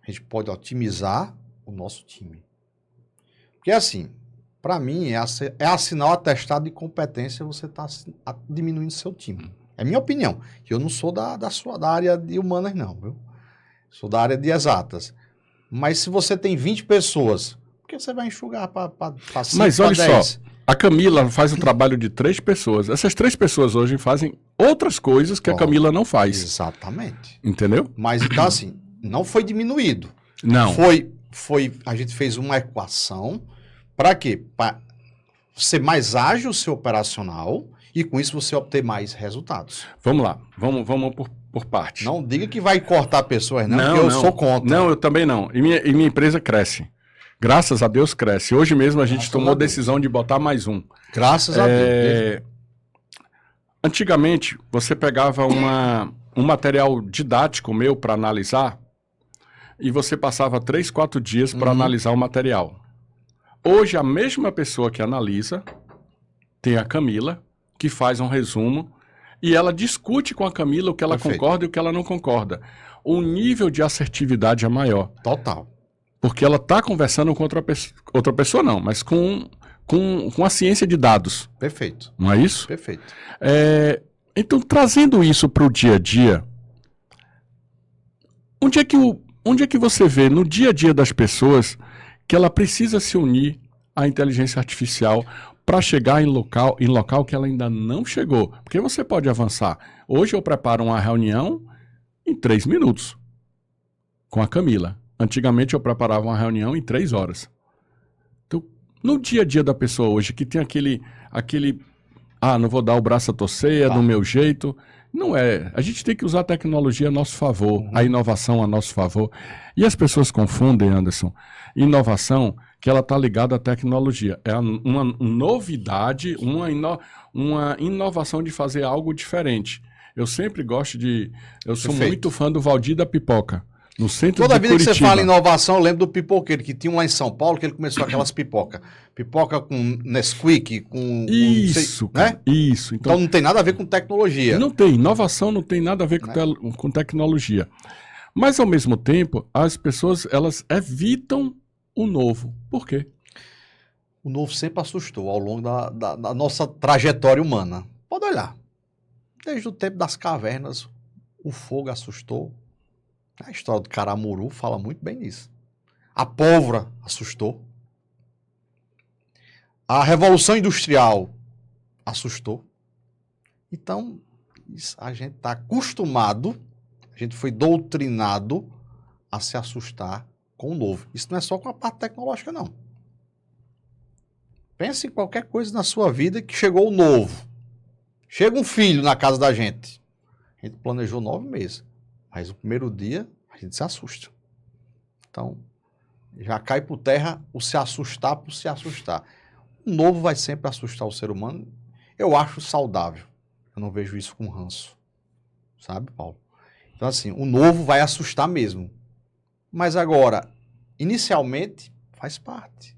A gente pode otimizar o nosso time. Porque assim, para mim, é assinar o atestado de competência, você está diminuindo seu time. É minha opinião. Eu não sou da área de humanas, não, viu? Sou da área de exatas. Mas se você tem 20 pessoas, por que você vai enxugar para 5, Mas olha 10? só, a Camila faz o trabalho de 3 pessoas. Essas 3 pessoas hoje fazem outras coisas que a Camila não faz. Exatamente. Entendeu? Mas então assim, não foi diminuído. Não. A gente fez uma equação para quê? Para ser mais ágil o seu operacional e com isso você obter mais resultados. Vamos lá, vamos por partes. Não diga que vai cortar pessoas, não, porque eu sou contra. Não, eu também não. E minha empresa cresce. Graças a Deus cresce. Hoje mesmo a gente tomou a decisão de botar mais um. Graças a Deus. Antigamente, você pegava um material didático meu para analisar e você passava 3, 4 dias para analisar o material. Hoje, a mesma pessoa que analisa, tem a Camila, que faz um resumo, e ela discute com a Camila o que ela concorda e o que ela não concorda. O nível de assertividade é maior. Total. Porque ela está conversando com outra pessoa, não, mas com a ciência de dados. Perfeito. Não é isso? Perfeito. Então, trazendo isso para o dia a dia, onde é que você vê no dia a dia das pessoas que ela precisa se unir à inteligência artificial para chegar em local que ela ainda não chegou? Porque você pode avançar. Hoje eu preparo uma reunião em 3 minutos com a Camila. Antigamente eu preparava uma reunião em 3 horas. Então, no dia a dia da pessoa hoje, que tem aquele não vou dar o braço a torcer, é do meu jeito. Não é. A gente tem que usar a tecnologia a nosso favor, a inovação a nosso favor. E as pessoas confundem, Anderson, inovação, que ela está ligada à tecnologia. É uma novidade, uma inovação de fazer algo diferente. Eu sempre gosto Eu sou muito fã do Valdir da Pipoca, no centro Toda de Curitiba. vida que você fala em inovação, eu lembro do pipoqueiro, que tinha um lá em São Paulo, que ele começou aquelas pipoca. Pipoca com Nesquik, com... Isso, cara, né? Isso. Então não tem nada a ver com tecnologia. Não tem. Inovação não tem nada a ver com tecnologia. Mas, ao mesmo tempo, as pessoas, elas evitam o novo. Por quê? O novo sempre assustou ao longo da nossa trajetória humana. Pode olhar. Desde o tempo das cavernas, o fogo assustou. A história do Caramuru fala muito bem nisso. A pólvora assustou. A Revolução Industrial assustou. Então, a gente está acostumado, a gente foi doutrinado a se assustar com o novo. Isso não é só com a parte tecnológica, não. Pense em qualquer coisa na sua vida que chegou o novo. Chega um filho na casa da gente. A gente planejou 9 meses. Mas o primeiro dia, a gente se assusta. Então, já cai por terra o se assustar por se assustar. O novo vai sempre assustar o ser humano. Eu acho saudável. Eu não vejo isso com ranço. Sabe, Paulo? Então, assim, o novo vai assustar mesmo. Mas agora, inicialmente, faz parte.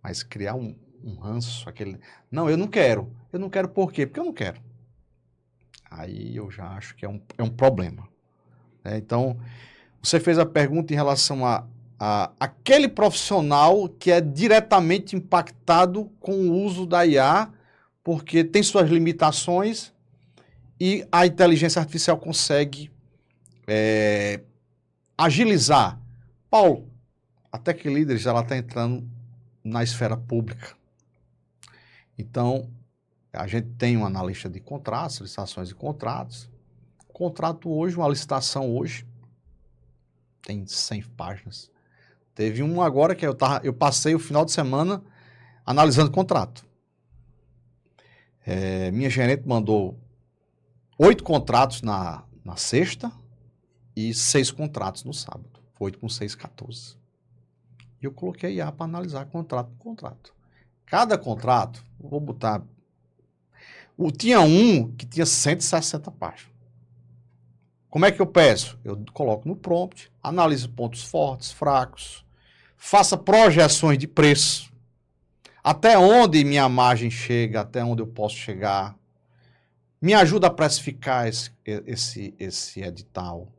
Mas criar um ranço, aquele... Não, eu não quero. Eu não quero por quê? Porque eu não quero. Aí eu já acho que é um problema. Então, você fez a pergunta em relação a aquele profissional que é diretamente impactado com o uso da IA, porque tem suas limitações e a inteligência artificial consegue agilizar. Paulo, a Tech Leaders está entrando na esfera pública. Então, a gente tem um analista de contratos, licitações de contratos. Contrato hoje, uma licitação hoje, tem 100 páginas. Teve um agora que eu passei o final de semana analisando contrato. Minha gerente mandou 8 contratos na sexta e 6 contratos no sábado. 8 com 6, 14. E eu coloquei IA para analisar contrato por contrato. Cada contrato, vou botar... Tinha um que tinha 160 páginas. Como é que eu peço? Eu coloco no prompt, analiso pontos fortes, fracos, faça projeções de preço, até onde minha margem chega, até onde eu posso chegar, me ajuda a precificar esse edital,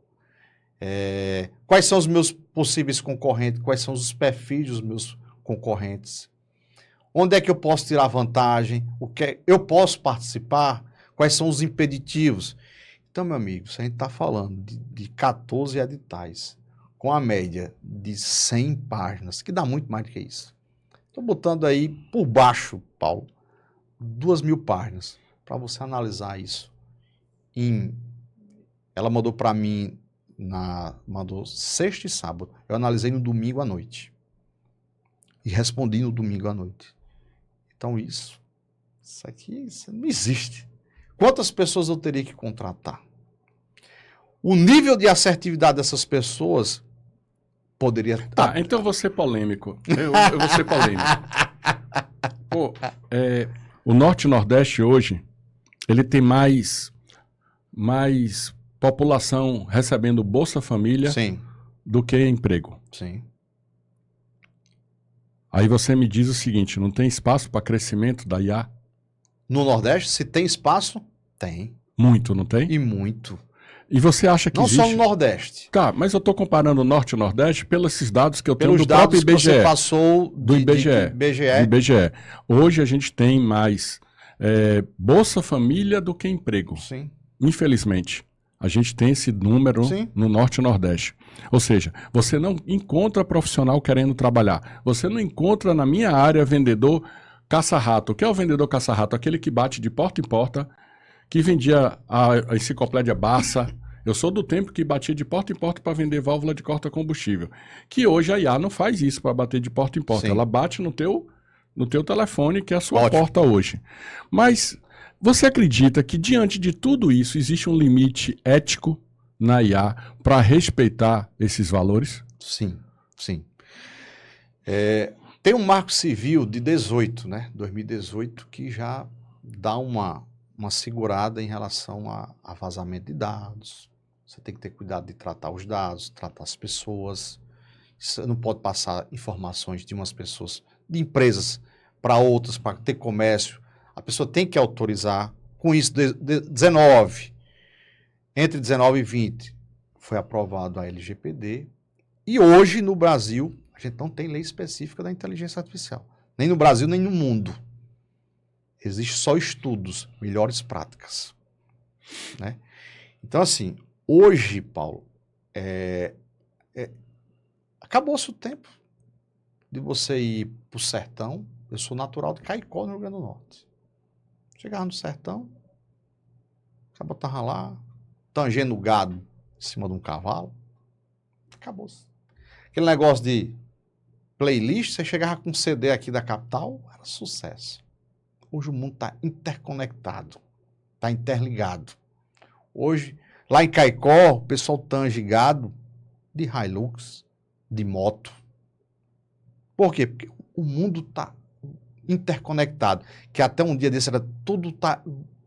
quais são os meus possíveis concorrentes, quais são os perfis dos meus concorrentes, onde é que eu posso tirar vantagem, o que eu posso participar, quais são os impeditivos. Então, meu amigo, se a gente está falando de 14 editais, com a média de 100 páginas, que dá muito mais do que isso. Estou botando aí por baixo, Paulo, 2.000 páginas, para você analisar isso. Ela mandou para mim, mandou sexta e sábado, eu analisei no domingo à noite. E respondi no domingo à noite. Então isso aqui não existe. Quantas pessoas eu teria que contratar? O nível de assertividade dessas pessoas poderia estar... Então eu vou ser polêmico. Eu vou ser polêmico. Pô, o Norte e Nordeste hoje, ele tem mais população recebendo Bolsa Família Sim. do que emprego. Sim. Aí você me diz o seguinte, não tem espaço para crescimento da IA? No Nordeste, se tem espaço, tem. Muito, não tem? E muito. E você acha que não existe... só no Nordeste. Tá, mas eu estou comparando o Norte e o Nordeste pelos dados que eu tenho Pelos do próprio dados IBGE. Que você passou do IBGE. Do IBGE. Hoje a gente tem mais Bolsa Família do que emprego. Sim. Infelizmente. A gente tem esse número no Norte e Nordeste. Ou seja, você não encontra profissional querendo trabalhar. Você não encontra na minha área vendedor caça-rato. O que é o vendedor caça-rato? Aquele que bate de porta em porta, que vendia a enciclopédia Barça. Eu sou do tempo que batia de porta em porta para vender válvula de corta-combustível. Que hoje a IA não faz isso para bater de porta em porta. Sim. Ela bate no teu telefone, que é a sua porta hoje. Mas você acredita que diante de tudo isso existe um limite ético na IA para respeitar esses valores? Sim, sim. Tem um marco civil de 2018, que já dá uma segurada em relação a vazamento de dados. Você tem que ter cuidado de tratar os dados, tratar as pessoas. Você não pode passar informações de umas pessoas, de empresas, para outras, para ter comércio. A pessoa tem que autorizar. Com isso, entre 19 e 20, foi aprovado a LGPD. E hoje, no Brasil, a gente não tem lei específica da inteligência artificial. Nem no Brasil, nem no mundo. Existem só estudos, melhores práticas. Né? Então, assim, hoje, Paulo, acabou-se o tempo de você ir para o sertão. Eu sou natural de Caicó, no Rio Grande do Norte. Chegava no sertão, acabou, tava lá, tangendo gado em cima de um cavalo. Acabou-se. Aquele negócio de playlist, você chegava com um CD aqui da capital, era sucesso. Hoje o mundo está interconectado, está interligado. Hoje, lá em Caicó, o pessoal tange gado de Hilux, de moto. Por quê? Porque o mundo está interconectado, que até um dia desse era tudo tá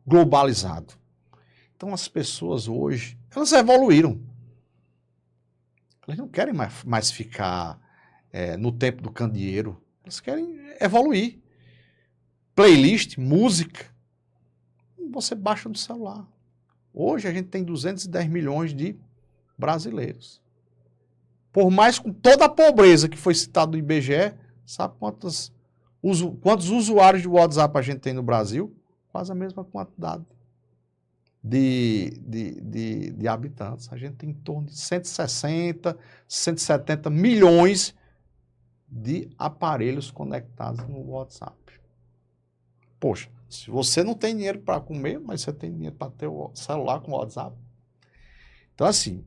globalizado. Então as pessoas hoje, elas evoluíram. Elas não querem mais ficar no tempo do candeeiro. Elas querem evoluir. Playlist, música, você baixa no celular. Hoje a gente tem 210 milhões de brasileiros. Por mais com toda a pobreza que foi citada no IBGE, sabe quantos usuários de WhatsApp a gente tem no Brasil? Quase a mesma quantidade de habitantes. A gente tem em torno de 160, 170 milhões de aparelhos conectados no WhatsApp. Poxa, se você não tem dinheiro para comer, mas você tem dinheiro para ter o celular com o WhatsApp. Então, assim,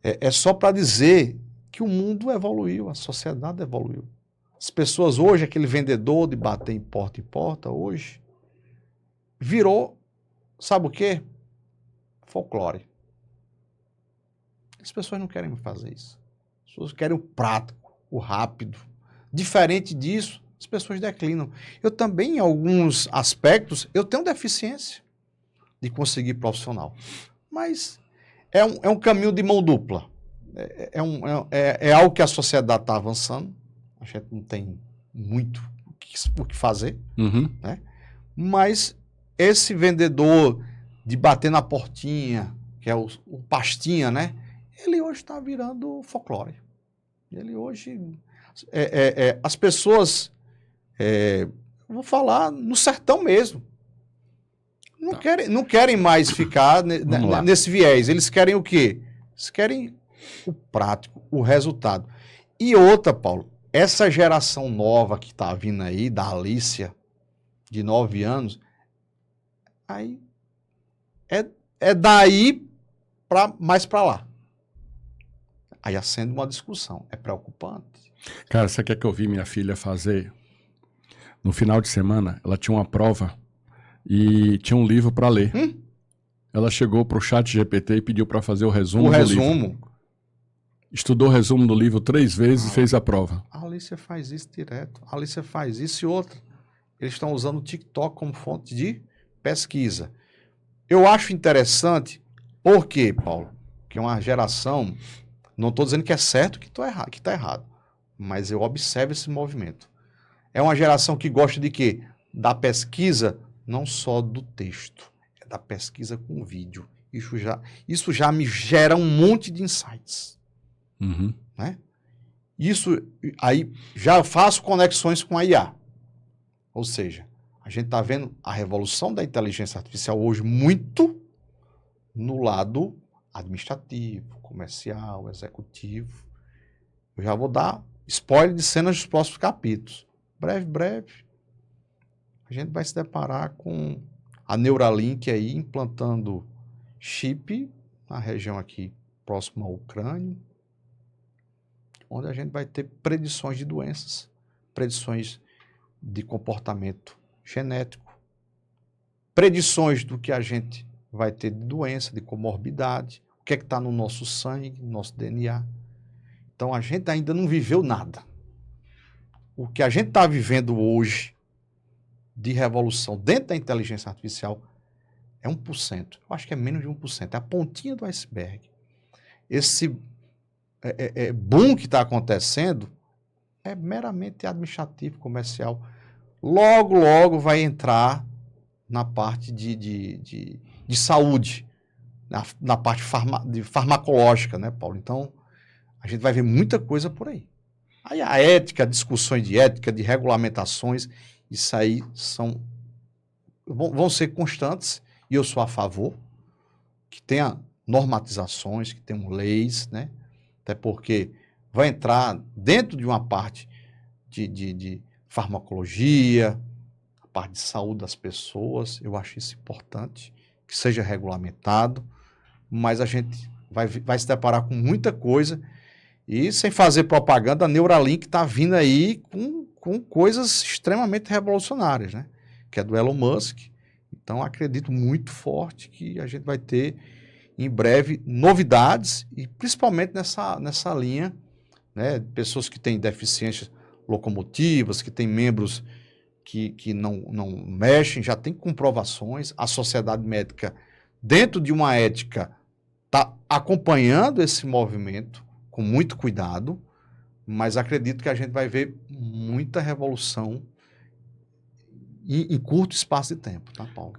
é só para dizer que o mundo evoluiu, a sociedade evoluiu. As pessoas hoje, aquele vendedor de bater em porta, hoje, virou, sabe o quê? Folclore. As pessoas não querem fazer isso. As pessoas querem o prático, o rápido. Diferente disso, as pessoas declinam. Eu também, em alguns aspectos, eu tenho deficiência de conseguir profissional. Mas é um caminho de mão dupla. É algo que a sociedade está avançando. A gente não tem muito o que fazer. Né? Mas esse vendedor de bater na portinha, que é o pastinha, né? Ele hoje está virando folclore. Ele hoje... as pessoas... vou falar no sertão mesmo. Não querem mais ficar nesse viés. Eles querem o quê? Eles querem o prático, o resultado. E outra, Paulo, essa geração nova que está vindo aí, da Alícia, de 9 anos, aí é daí mais para lá. Aí acende uma discussão. É preocupante. Cara, você quer que eu vi minha filha fazer? No final de semana, ela tinha uma prova e tinha um livro para ler. Ela chegou pro chat GPT e pediu para fazer o resumo do livro. Estudou o resumo do livro 3 vezes e fez a prova. A Alícia faz isso direto. A Alícia faz isso e outra. Eles estão usando o TikTok como fonte de pesquisa. Eu acho interessante, por quê, Paulo? Que é uma geração... Não estou dizendo que é certo que está errado, mas eu observo esse movimento. É uma geração que gosta de quê? Da pesquisa, não só do texto, é da pesquisa com vídeo. Isso já me gera um monte de insights. Né? Isso aí já faço conexões com a IA. Ou seja, a gente está vendo a revolução da inteligência artificial hoje muito no lado administrativo, comercial, executivo. Eu já vou dar spoiler de cenas dos próximos capítulos. Breve, a gente vai se deparar com a Neuralink aí implantando chip na região aqui próxima ao crânio, onde a gente vai ter predições de doenças, predições de comportamento genético, predições do que a gente vai ter de doença, de comorbidade, o que é que está no nosso sangue, no nosso DNA. Então a gente ainda não viveu nada. O que a gente está vivendo hoje de revolução dentro da inteligência artificial é 1%. Eu acho que é menos de 1%. É a pontinha do iceberg. Esse boom que está acontecendo é meramente administrativo, comercial. Logo vai entrar na parte de saúde, na parte farmacológica, né, Paulo? Então, a gente vai ver muita coisa por aí. Aí a ética, discussões de ética, de regulamentações, isso aí vão ser constantes, e eu sou a favor que tenha normatizações, que tenham leis, né? Até porque vai entrar dentro de uma parte de farmacologia, a parte de saúde das pessoas. Eu acho isso importante, que seja regulamentado, mas a gente vai se deparar com muita coisa. E sem fazer propaganda, a Neuralink está vindo aí com coisas extremamente revolucionárias, né? Que é do Elon Musk. Então, acredito muito forte que a gente vai ter, em breve, novidades, e principalmente nessa linha, né? Pessoas que têm deficiências locomotivas, que têm membros que não mexem, já tem comprovações. A sociedade médica, dentro de uma ética, está acompanhando esse movimento com muito cuidado, mas acredito que a gente vai ver muita revolução em curto espaço de tempo, tá, Paulo?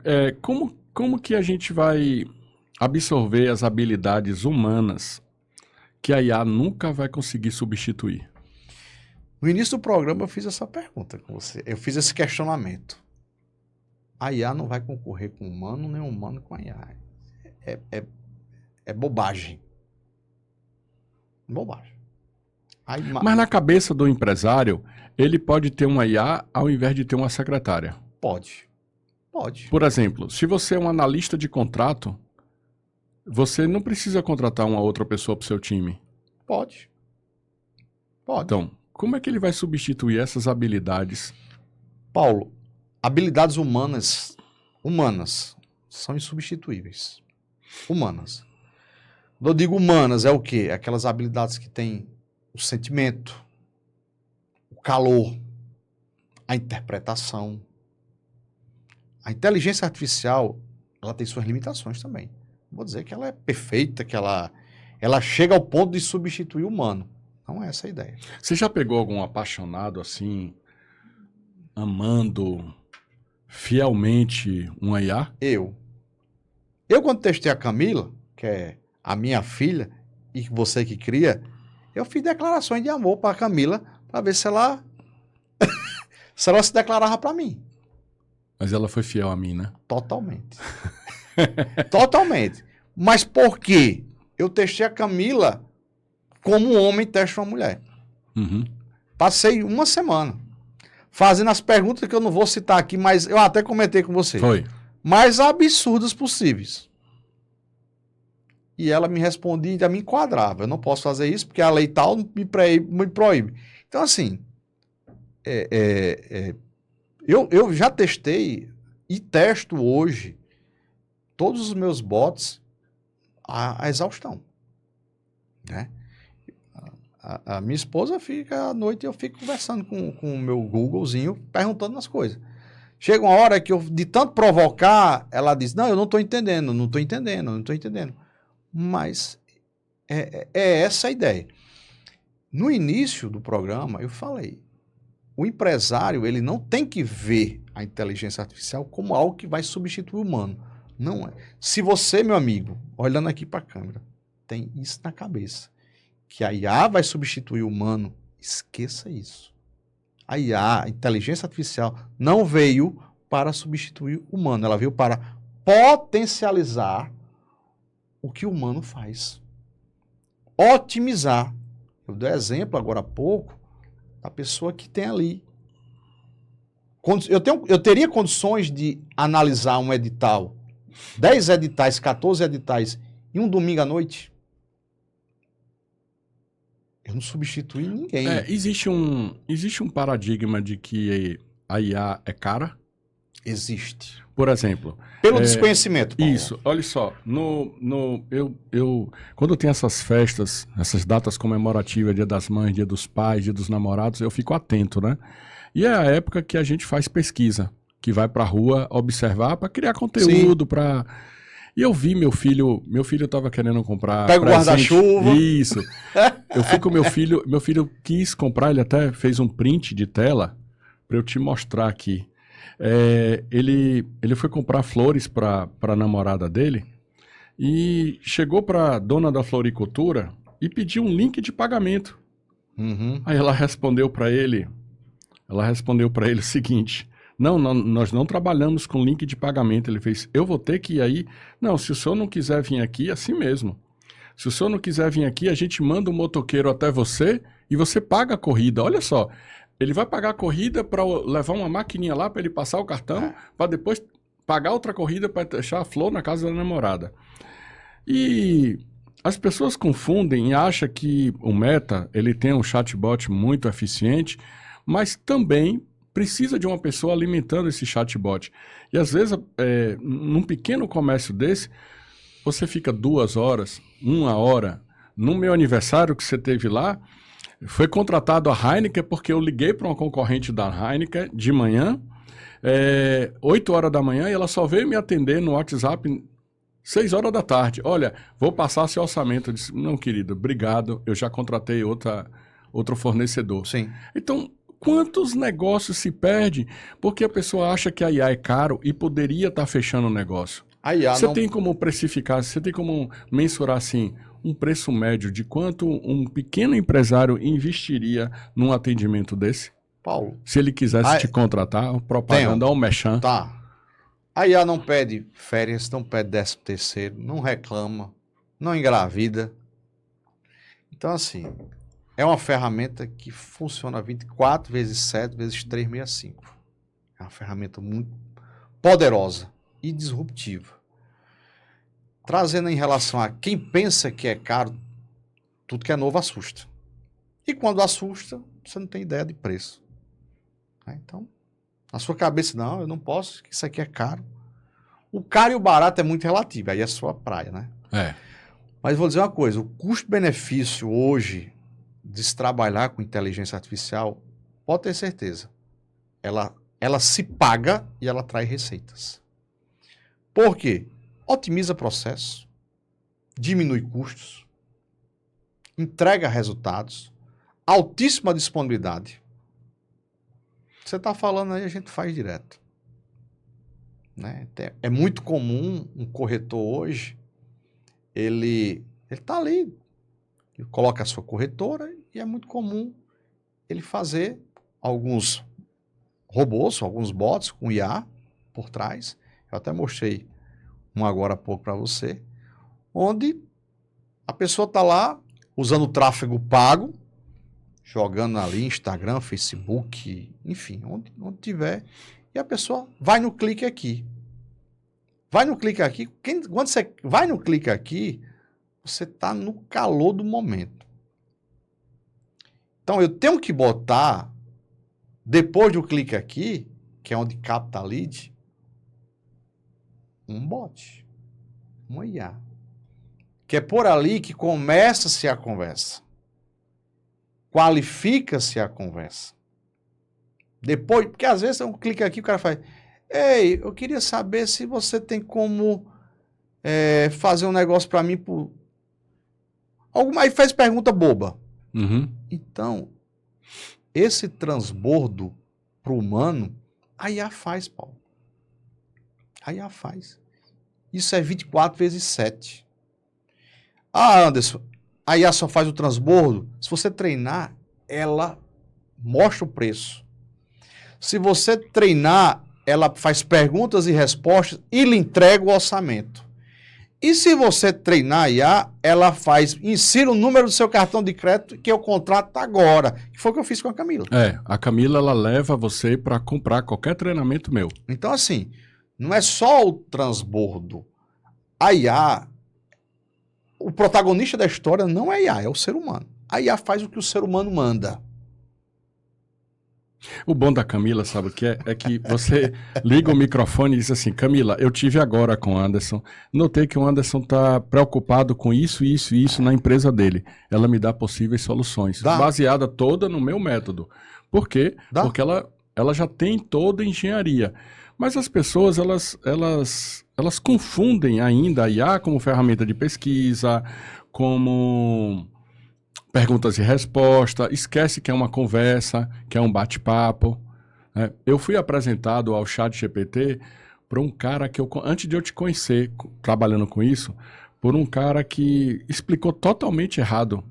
Como que a gente vai absorver as habilidades humanas que a IA nunca vai conseguir substituir? No início do programa eu fiz essa pergunta com você, eu fiz esse questionamento. A IA não vai concorrer com o humano, nem o humano com a IA. É bobagem. Bobagem. Mas na cabeça do empresário, ele pode ter uma IA ao invés de ter uma secretária. Pode. Por exemplo, se você é um analista de contrato, você não precisa contratar uma outra pessoa para o seu time. Pode. Então, como é que ele vai substituir essas habilidades? Paulo, habilidades humanas são insubstituíveis. Humanas. Quando eu digo humanas, é o quê? Aquelas habilidades que têm o sentimento, o calor, a interpretação. A inteligência artificial, ela tem suas limitações também. Não vou dizer que ela é perfeita, que ela chega ao ponto de substituir o humano. Não é essa a ideia. Você já pegou algum apaixonado assim, amando fielmente uma IA? Eu, quando testei a Camila, que é a minha filha, e você que cria, eu fiz declarações de amor para a Camila, para ver se ela se declarava para mim. Mas ela foi fiel a mim, né? Totalmente. Totalmente. Mas por quê? Eu testei a Camila como um homem testa uma mulher. Uhum. Passei uma semana fazendo as perguntas que eu não vou citar aqui, mas eu até comentei com você. Foi. Mais absurdas possíveis. E ela me respondia e ainda me enquadrava. Eu não posso fazer isso porque a lei tal me proíbe. Então, assim, eu já testei e testo hoje todos os meus bots à exaustão. Né? A minha esposa fica à noite e eu fico conversando com o meu Googlezinho, perguntando as coisas. Chega uma hora que eu, de tanto provocar, ela diz, não, eu não estou entendendo. Mas é essa a ideia. No início do programa, eu falei, o empresário, ele não tem que ver a inteligência artificial como algo que vai substituir o humano. Não é. Se você, meu amigo, olhando aqui para a câmera, tem isso na cabeça, que a IA vai substituir o humano, esqueça isso. A IA, a inteligência artificial, não veio para substituir o humano, ela veio para potencializar o que o humano faz. Otimizar. Eu dei exemplo agora há pouco da pessoa que tem ali. Eu teria condições de analisar um edital, 10 editais, 14 editais, em um domingo à noite? Eu não substituí ninguém. Existe um paradigma de que a IA é cara? Existe. Por exemplo... Pelo desconhecimento, Paulo. Isso, olha só, quando tem essas festas, essas datas comemorativas, Dia das Mães, Dia dos Pais, Dia dos Namorados, eu fico atento, né? E é a época que a gente faz pesquisa, que vai pra rua observar para criar conteúdo, para... E eu vi meu filho estava querendo comprar pega o guarda-chuva. Isso. Eu fui com meu filho quis comprar, ele até fez um print de tela para eu te mostrar aqui. Ele foi comprar flores para a namorada dele e chegou para a dona da floricultura e pediu um link de pagamento. Uhum. Aí ela respondeu para ele o seguinte: não, nós não trabalhamos com link de pagamento. Ele fez, eu vou ter que ir aí. Não, se o senhor não quiser vir aqui, assim mesmo. Se o senhor não quiser vir aqui, a gente manda um motoqueiro até você e você paga a corrida. Olha só, ele vai pagar a corrida para levar uma maquininha lá para ele passar o cartão, para depois pagar outra corrida para deixar a flor na casa da namorada. E as pessoas confundem e acham que o Meta ele tem um chatbot muito eficiente, mas também precisa de uma pessoa alimentando esse chatbot. E às vezes, num pequeno comércio desse, você fica 2 horas, 1 hora. No meu aniversário que você teve lá, foi contratado a Heineken porque eu liguei para uma concorrente da Heineken de manhã, 8 horas da manhã, e ela só veio me atender no WhatsApp 6 horas da tarde. Olha, vou passar seu orçamento. Eu disse, não, querido, obrigado, eu já contratei outro fornecedor. Sim. Então, quantos negócios se perdem porque a pessoa acha que a IA é caro e poderia estar fechando o negócio? Você tem como precificar, você tem como mensurar assim um preço médio de quanto um pequeno empresário investiria num atendimento desse? Paulo, se ele quisesse te contratar, propaganda ou merchan. Tá. A IA não pede férias, não pede 13º, não reclama, não engravida. Então, assim, é uma ferramenta que funciona 24 vezes 7 vezes 365. É uma ferramenta muito poderosa e disruptiva. Trazendo em relação a quem pensa que é caro, tudo que é novo assusta. E quando assusta, você não tem ideia de preço. Então, na sua cabeça, não, eu não posso, isso aqui é caro. O caro e o barato é muito relativo, aí é a sua praia, né? Mas vou dizer uma coisa, o custo-benefício hoje de se trabalhar com inteligência artificial, pode ter certeza, ela se paga e ela traz receitas. Por quê? Otimiza processo, diminui custos, entrega resultados, altíssima disponibilidade. Você está falando aí, a gente faz direto. Né? É muito comum um corretor hoje, ele está ali, ele coloca a sua corretora e é muito comum ele fazer alguns robôs, alguns bots com IA por trás. Eu até mostrei um agora há pouco para você, onde a pessoa está lá usando o tráfego pago, jogando ali Instagram, Facebook, enfim, onde tiver, e a pessoa vai no clique aqui. Vai no clique aqui, quando você vai no clique aqui, você está no calor do momento. Então eu tenho que botar, depois do clique aqui, que é onde capta a lead, um bot, uma IA. Que é por ali que começa-se a conversa. Qualifica-se a conversa. Depois, porque às vezes um clique aqui, o cara faz, ei, eu queria saber se você tem como fazer um negócio para mim por... Aí faz pergunta boba. Uhum. Então, esse transbordo pro humano, a IA faz, Paulo. A IA faz. Isso é 24 vezes 7. Ah, Anderson, a IA só faz o transbordo? Se você treinar, ela mostra o preço. Se você treinar, ela faz perguntas e respostas e lhe entrega o orçamento. E se você treinar a IA, ela insira o número do seu cartão de crédito que eu contrato agora. Que foi o que eu fiz com a Camila. A Camila, ela leva você para comprar qualquer treinamento meu. Então, assim, não é só o transbordo. A IA, o protagonista da história não é a IA, é o ser humano. A IA faz o que o ser humano manda. O bom da Camila, sabe o que é? É que você liga o microfone e diz assim, Camila, eu tive agora com o Anderson, notei que o Anderson está preocupado com isso, isso e isso na empresa dele. Ela me dá possíveis soluções, baseada toda no meu método. Por quê? Porque ela já tem toda a engenharia. Mas as pessoas, elas confundem ainda a IA como ferramenta de pesquisa, como perguntas e respostas, esquece que é uma conversa, que é um bate-papo. Né? Eu fui apresentado ao ChatGPT por um cara que antes de eu te conhecer, trabalhando com isso, por um cara que explicou totalmente errado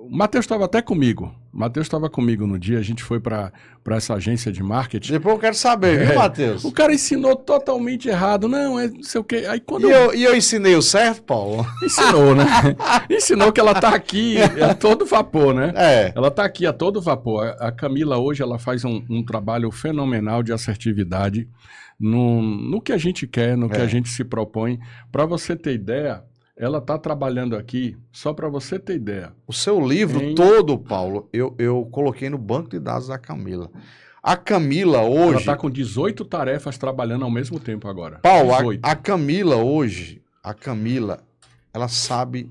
O Matheus estava até comigo. O Matheus estava comigo no dia, a gente foi para essa agência de marketing. Depois eu quero saber, viu, Matheus? O cara ensinou totalmente errado. Não, não sei o quê. Aí quando E eu ensinei o certo, Paulo? Ensinou, né? Ensinou que ela tá aqui a todo vapor, né? Ela tá aqui a todo vapor. A Camila hoje, ela faz um trabalho fenomenal de assertividade no que a gente quer, no que a gente se propõe. Para você ter ideia, ela tá trabalhando aqui, só para você ter ideia. O seu livro todo, Paulo, eu coloquei no banco de dados da Camila. A Camila hoje... Ela tá com 18 tarefas trabalhando ao mesmo tempo agora. Paulo, a Camila hoje, ela sabe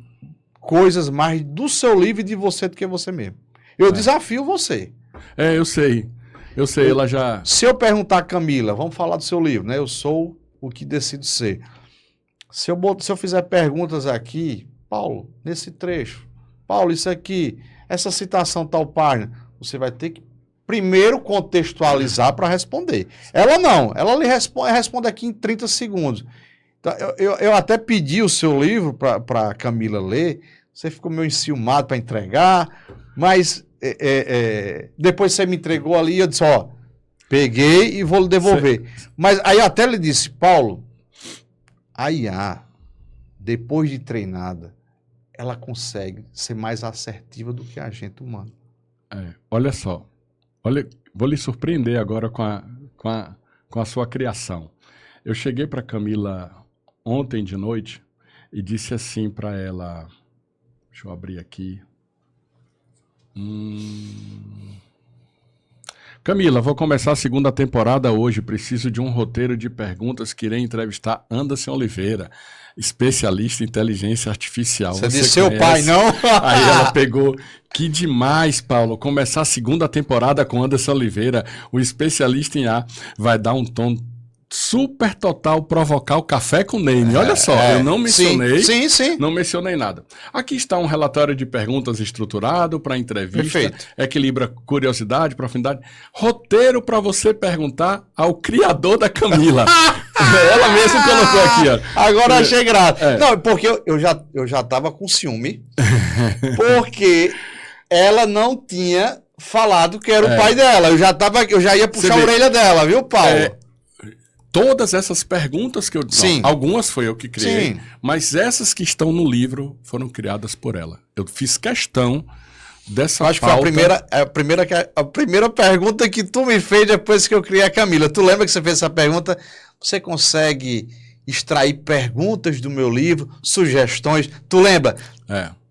coisas mais do seu livro e de você do que você mesmo. Eu desafio você. Eu sei. Ela já... Se eu perguntar a Camila, vamos falar do seu livro, né? Eu sou o que decido ser. Se eu fizer perguntas aqui, Paulo, nesse trecho, Paulo, isso aqui, essa citação tal página, você vai ter que primeiro contextualizar para responder. Ela não, ela lhe responde aqui em 30 segundos. Então, eu até pedi o seu livro para a Camila ler, você ficou meio enciumado para entregar, mas depois você me entregou ali e eu disse, peguei e vou lhe devolver. Mas aí eu até lhe disse, Paulo, a IA, depois de treinada, ela consegue ser mais assertiva do que a gente humano. Olha só, vou lhe surpreender agora com a sua criação. Eu cheguei para Camila ontem de noite e disse assim para ela, deixa eu abrir aqui. Camila, vou começar a segunda temporada hoje. Preciso de um roteiro de perguntas que irei entrevistar Anderson Oliveira, especialista em inteligência artificial. Você disse seu pai, não? Aí ela pegou. Que demais, Paulo. Começar a segunda temporada com Anderson Oliveira, o especialista em A. Vai dar um tom super total, provocar o café com Name. Olha só, eu não mencionei. Sim. Não mencionei nada. Aqui está um relatório de perguntas estruturado para entrevista. Perfeito. Equilibra curiosidade, profundidade. Roteiro para você perguntar ao criador da Camila. Ela mesma colocou aqui, ó. Agora achei grato. Não, porque eu já tava com ciúme. Porque ela não tinha falado que era o pai dela. Eu já ia puxar a orelha dela, viu, Paulo? Todas essas perguntas que eu... Sim. Não, algumas foi eu que criei, Sim. mas essas que estão no livro foram criadas por ela. Eu fiz questão dessa Acho pauta... que foi a primeira pergunta que tu me fez depois que eu criei a Camila. Tu lembra que você fez essa pergunta? Você consegue extrair perguntas do meu livro, sugestões? Tu lembra?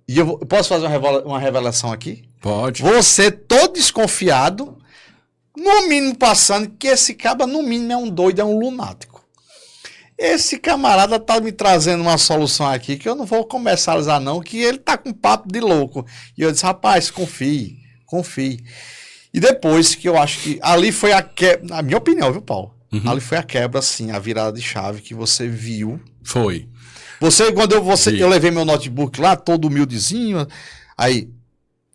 E eu posso fazer uma revelação aqui? Pode. Você todo desconfiado... No mínimo passando, que esse caba, no mínimo, é um doido, é um lunático. Esse camarada tá me trazendo uma solução aqui que eu não vou comercializar não, que ele tá com papo de louco. E eu disse, rapaz, confie. E depois que eu acho que ali foi a quebra, na minha opinião, viu, Paulo? Ali foi a quebra, assim, a virada de chave que você viu. Foi. Quando eu levei meu notebook lá, todo humildezinho, aí...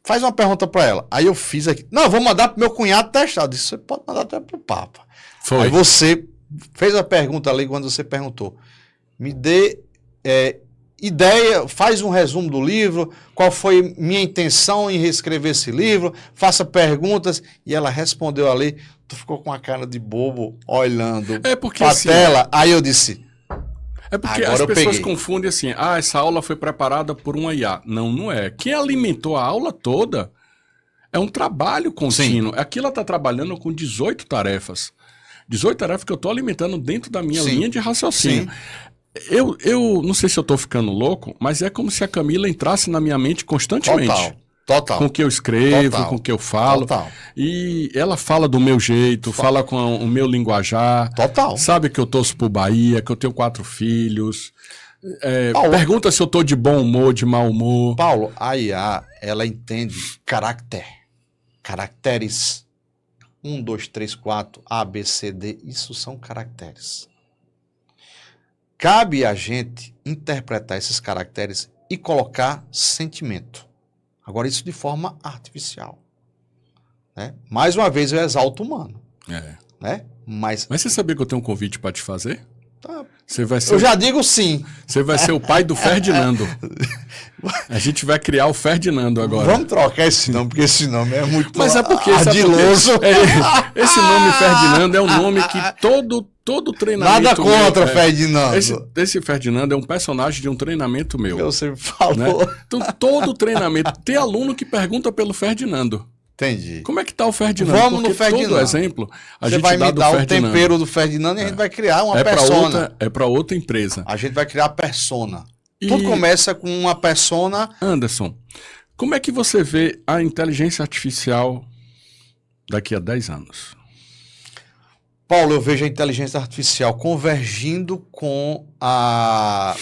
Faz uma pergunta para ela. Aí eu fiz aqui. Não, eu vou mandar pro meu cunhado testar. Eu disse, você pode mandar até pro Papa. Foi. Aí você fez a pergunta ali quando você perguntou. Me dê ideia, faz um resumo do livro, qual foi minha intenção em reescrever esse livro, faça perguntas. E ela respondeu ali, tu ficou com a cara de bobo, olhando pra assim, tela. Aí eu disse... porque as pessoas confundem assim, essa aula foi preparada por uma IA. Não é. Quem alimentou a aula toda é um trabalho contínuo. Sim. Aqui ela está trabalhando com 18 tarefas. 18 tarefas que eu estou alimentando dentro da minha linha de raciocínio. Eu não sei se eu estou ficando louco, mas é como se a Camila entrasse na minha mente constantemente. Total. Com o que eu escrevo, com o que eu falo. Total. E ela fala do meu jeito, fala com o meu linguajar. Total. Sabe que eu torço pro Bahia, que eu tenho 4 filhos. Pergunta se eu tô de bom humor, de mau humor. Paulo, a IA, ela entende caracteres. 1, 2, 3, 4, A, B, C, D. Isso são caracteres. Cabe a gente interpretar esses caracteres e colocar sentimento. Agora, isso de forma artificial. Né? Mais uma vez, eu exalto o humano. Né? Mas você sabia que eu tenho um convite para te fazer? Você vai ser Eu já digo sim. Você vai ser o pai do Ferdinando. A gente vai criar o Ferdinando agora. Vamos trocar esse nome, porque esse nome é muito Mas é porque ardiloso. Esse nome Ferdinando é um nome que todo treinamento Nada contra, meu, Ferdinando. Esse Ferdinando é um personagem de um treinamento meu. Você falou. Né? Então, todo treinamento. Tem aluno que pergunta pelo Ferdinando. Entendi. Como é que tá o Ferdinando? Vamos porque no Ferdinando. todo exemplo, a Você gente vai dá me do dar o Ferdinando. tempero do Ferdinando e a gente vai criar uma persona. É para outra empresa. A gente vai criar a persona. E- Tudo começa com uma persona. Anderson, como é que você vê a inteligência artificial daqui a 10 anos? Paulo, eu vejo a inteligência artificial convergindo com a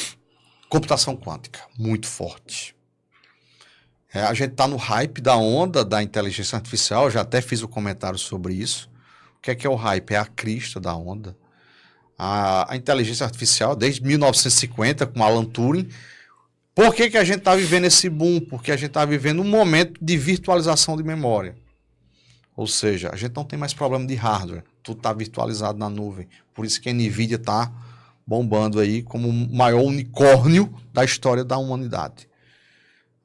computação quântica. Muito forte. A gente está no hype da onda da inteligência artificial, eu já até fiz um comentário sobre isso. O que é o hype? É a crista da onda. A inteligência artificial, desde 1950, com Alan Turing. Por que a gente está vivendo esse boom? Porque a gente está vivendo um momento de virtualização de memória. Ou seja, a gente não tem mais problema de hardware, tudo está virtualizado na nuvem. Por isso que a NVIDIA está bombando aí como o maior unicórnio da história da humanidade.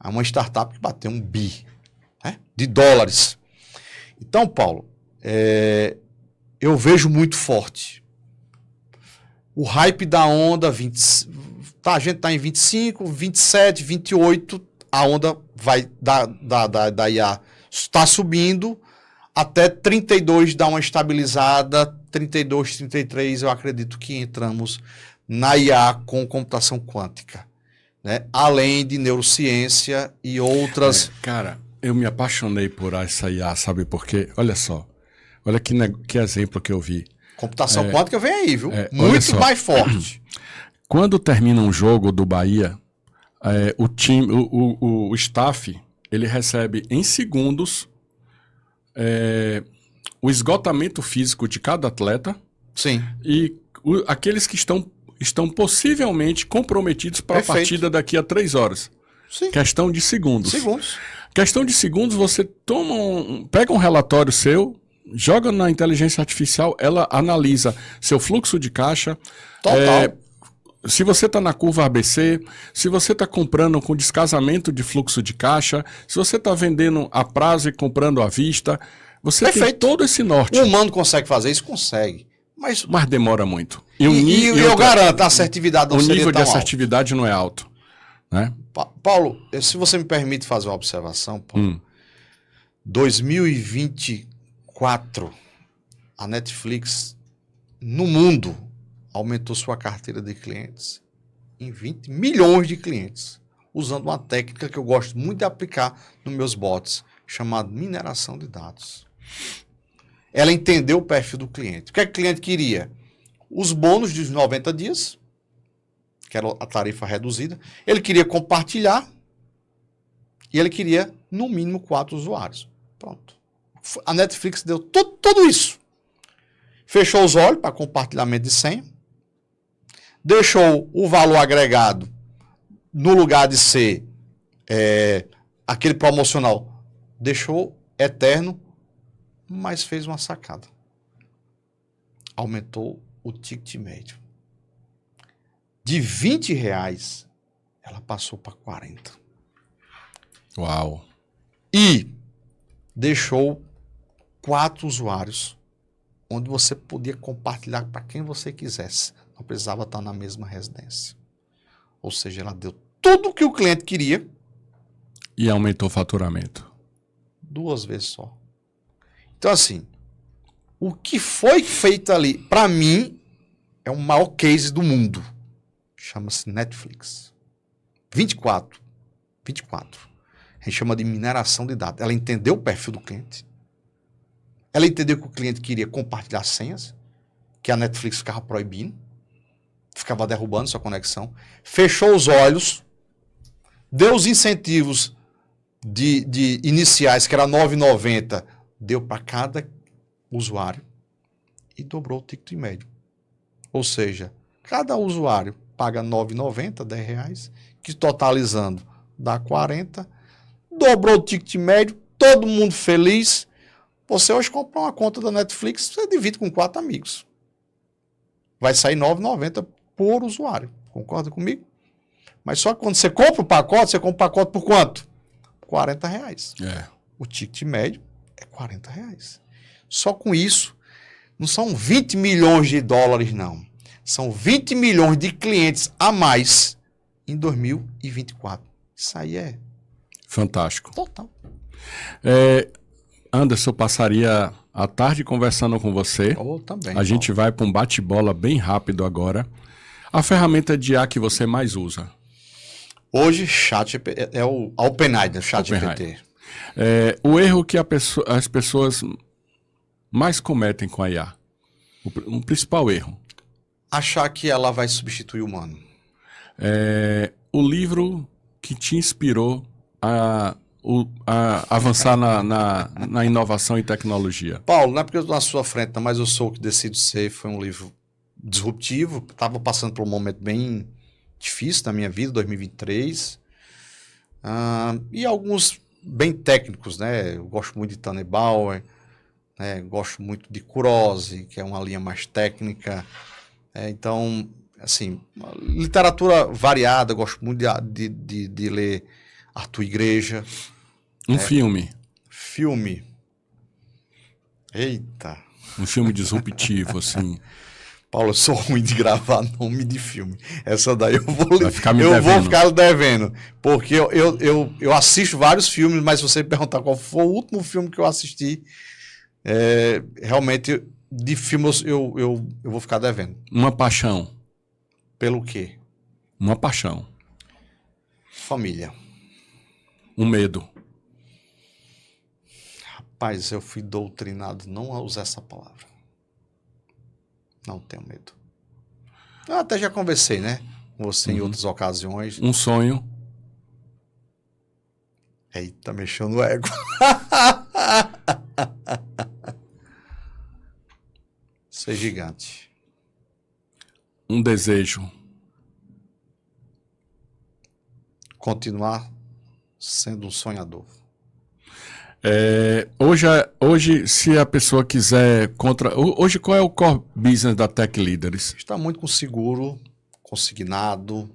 É uma startup que bateu $1 bi, né, de dólares. Então, Paulo, eu vejo muito forte. O hype da onda, a gente está em 25, 27, 28, a onda vai da IA está subindo, até 32 dá uma estabilizada, 32, 33 eu acredito que entramos na IA com computação quântica. Né? Além de neurociência e outras... Cara, eu me apaixonei por essa IA, sabe por quê? Olha só, olha que exemplo que eu vi. Computação quântica vem aí, viu? olha Muito só. mais forte. Quando termina um jogo do Bahia, o time, o staff, ele recebe em segundos o esgotamento físico de cada atleta. Sim. E aqueles que estão possivelmente comprometidos para a partida daqui a 3 horas. Sim. Questão de segundos. Questão de segundos, você pega um relatório seu, joga na inteligência artificial, ela analisa seu fluxo de caixa. Total. Se você está na curva ABC, se você está comprando com descasamento de fluxo de caixa, se você está vendendo a prazo e comprando à vista, você tem todo esse norte. O humano consegue fazer isso? Consegue. Mas demora muito. E eu garanto, a assertividade não seria tão alta. O nível de alto. assertividade não é alto. Né? Paulo, se você me permite fazer uma observação, Paulo, 2024, a Netflix, no mundo, aumentou sua carteira de clientes em 20 milhões de clientes, usando uma técnica que eu gosto muito de aplicar nos meus bots, chamada mineração de dados. Ela entendeu o perfil do cliente. O que é que o cliente queria? Os bônus dos 90 dias, que era a tarifa reduzida. Ele queria compartilhar e ele queria, no mínimo, 4 usuários. Pronto. A Netflix deu tudo isso. Fechou os olhos para compartilhamento de senha. Deixou o valor agregado no lugar de ser aquele promocional. Deixou eterno, mas fez uma sacada. Aumentou o ticket médio. De R$20, ela passou para 40. Uau! E deixou 4 usuários, onde você podia compartilhar para quem você quisesse. Não precisava estar na mesma residência. Ou seja, ela deu tudo o que o cliente queria. E aumentou o faturamento. 2 vezes só. Então, assim, o que foi feito ali, para mim, é o maior case do mundo. Chama-se Netflix. 24. A gente chama de mineração de dados. Ela entendeu o perfil do cliente. Ela entendeu que o cliente queria compartilhar senhas, que a Netflix ficava proibindo, ficava derrubando sua conexão. Fechou os olhos, deu os incentivos de iniciais, que era R$ 9,90, deu para cada usuário e dobrou o ticket médio. Ou seja, cada usuário paga R$ 9,90, R$10, que totalizando dá 40, dobrou o ticket médio, todo mundo feliz. Você hoje compra uma conta da Netflix, você divide com 4 amigos. Vai sair R$ 9,90 por usuário. Concorda comigo? Mas só que quando você compra você compra o pacote por quanto? R$40. O ticket médio é R$40. Só com isso, não são 20 milhões de dólares, não. São 20 milhões de clientes a mais em 2024. Isso aí é fantástico. Total. Anderson, eu passaria a tarde conversando com você. Também. A gente vai para um bate-bola bem rápido agora. A ferramenta de IA que você mais usa? Hoje, é o OpenAI, né? ChatGPT. O erro que as pessoas mais cometem com a IA. O principal erro. Achar que ela vai substituir o humano. O livro que te inspirou a avançar na inovação e tecnologia. Paulo, não é porque eu estou na sua frente, não, mas eu sou o que decido ser. Foi um livro disruptivo. Estava passando por um momento bem difícil na minha vida, 2023. E alguns bem técnicos, né? Eu gosto muito de Tannenbauer, né? Gosto muito de Kurose, que é uma linha mais técnica. Então, assim, literatura variada, gosto muito de ler Arthur Igreja. Filme. Filme. Eita. Um filme disruptivo, assim. Paulo, eu sou ruim de gravar nome de filme. Essa daí eu vou ficar devendo. Porque eu assisto vários filmes, mas se você me perguntar qual foi o último filme que eu assisti, realmente, de filme eu vou ficar devendo. Uma paixão. Pelo quê? Uma paixão. Família. Um medo. Rapaz, eu fui doutrinado não a usar essa palavra. Não tenho medo. Eu até já conversei, né? Com você em outras ocasiões. Um sonho. Eita, mexeu no ego. Ser gigante. Um desejo. Continuar sendo um sonhador. Hoje, se a pessoa quiser hoje, qual é o core business da Tech Leaders? Está muito com seguro, consignado.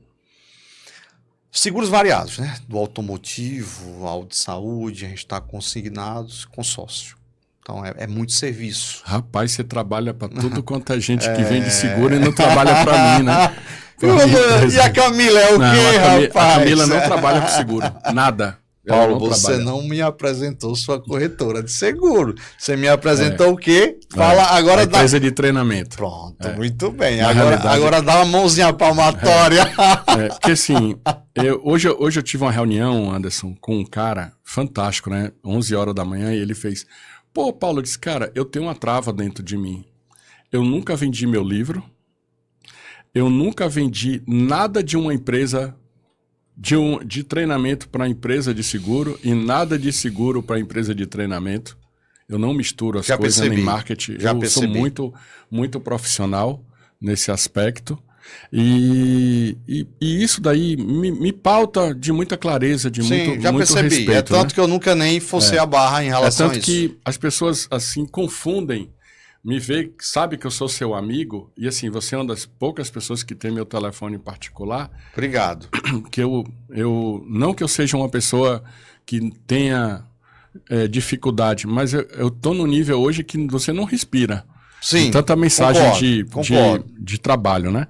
Seguros variados, né? Do automotivo, ao de saúde, a gente está consignados, consórcio. Então, é muito serviço. Rapaz, você trabalha para tudo quanto é gente que vende seguro e não trabalha para mim, né? E a Camila é o quê, rapaz? A Camila não trabalha com seguro, nada. Paulo, você não me apresentou sua corretora de seguro. Você me apresentou o quê? Fala agora. Empresa de treinamento. Pronto, muito bem. Agora dá uma mãozinha palmatória. Porque assim, hoje eu tive uma reunião, Anderson, com um cara fantástico, né? 11 horas da manhã, e ele fez... Pô, Paulo, eu disse, cara, eu tenho uma trava dentro de mim. Eu nunca vendi meu livro. Eu nunca vendi nada de uma empresa... De treinamento para empresa de seguro e nada de seguro para empresa de treinamento. Eu não misturo as coisas nem marketing. Sou muito profissional nesse aspecto. E isso daí me pauta de muita clareza, de muito respeito. É tanto que eu nunca nem forcei a barra em relação a isso. É tanto que as pessoas assim confundem. Me vê, sabe que eu sou seu amigo, e assim, você é uma das poucas pessoas que tem meu telefone particular. Obrigado. Que não que eu seja uma pessoa que tenha dificuldade, mas eu tô no nível hoje que você não respira. Sim, tanta mensagem de trabalho, né?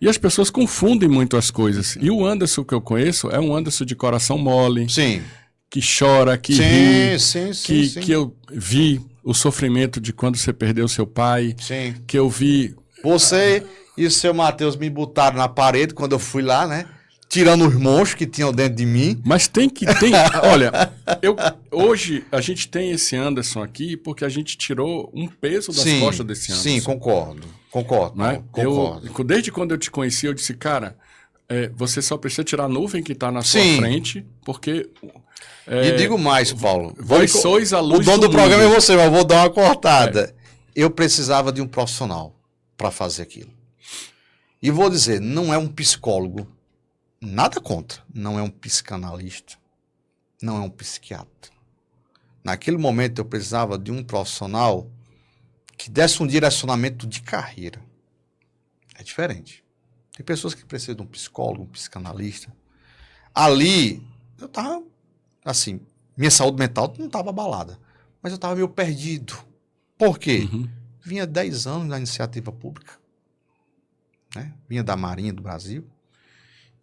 E as pessoas confundem muito as coisas. E o Anderson que eu conheço é um Anderson de coração mole. Sim. Que chora, que ri. Que eu vi o sofrimento de quando você perdeu seu pai. Sim. Que eu vi... Você e o seu Matheus me botaram na parede quando eu fui lá, né? Tirando os monstros que tinham dentro de mim. Mas tem... Olha, hoje a gente tem esse Anderson aqui porque a gente tirou um peso das costas desse Anderson. Sim, concordo. Né? Concordo. Desde quando eu te conheci, eu disse, cara, você só precisa tirar a nuvem que está na sua frente, porque... E digo mais, Paulo. Vós sois a luz do mundo. O dono do programa é você, mas eu vou dar uma cortada. É. Eu precisava de um profissional para fazer aquilo. E vou dizer, não é um psicólogo, nada contra. Não é um psicanalista, não é um psiquiatra. Naquele momento eu precisava de um profissional que desse um direcionamento de carreira. É diferente. Tem pessoas que precisam de um psicólogo, um psicanalista. Ali, eu estava, assim, minha saúde mental não estava abalada, mas eu estava meio perdido. Por quê? Vinha 10 anos da iniciativa pública, né? Vinha da Marinha do Brasil,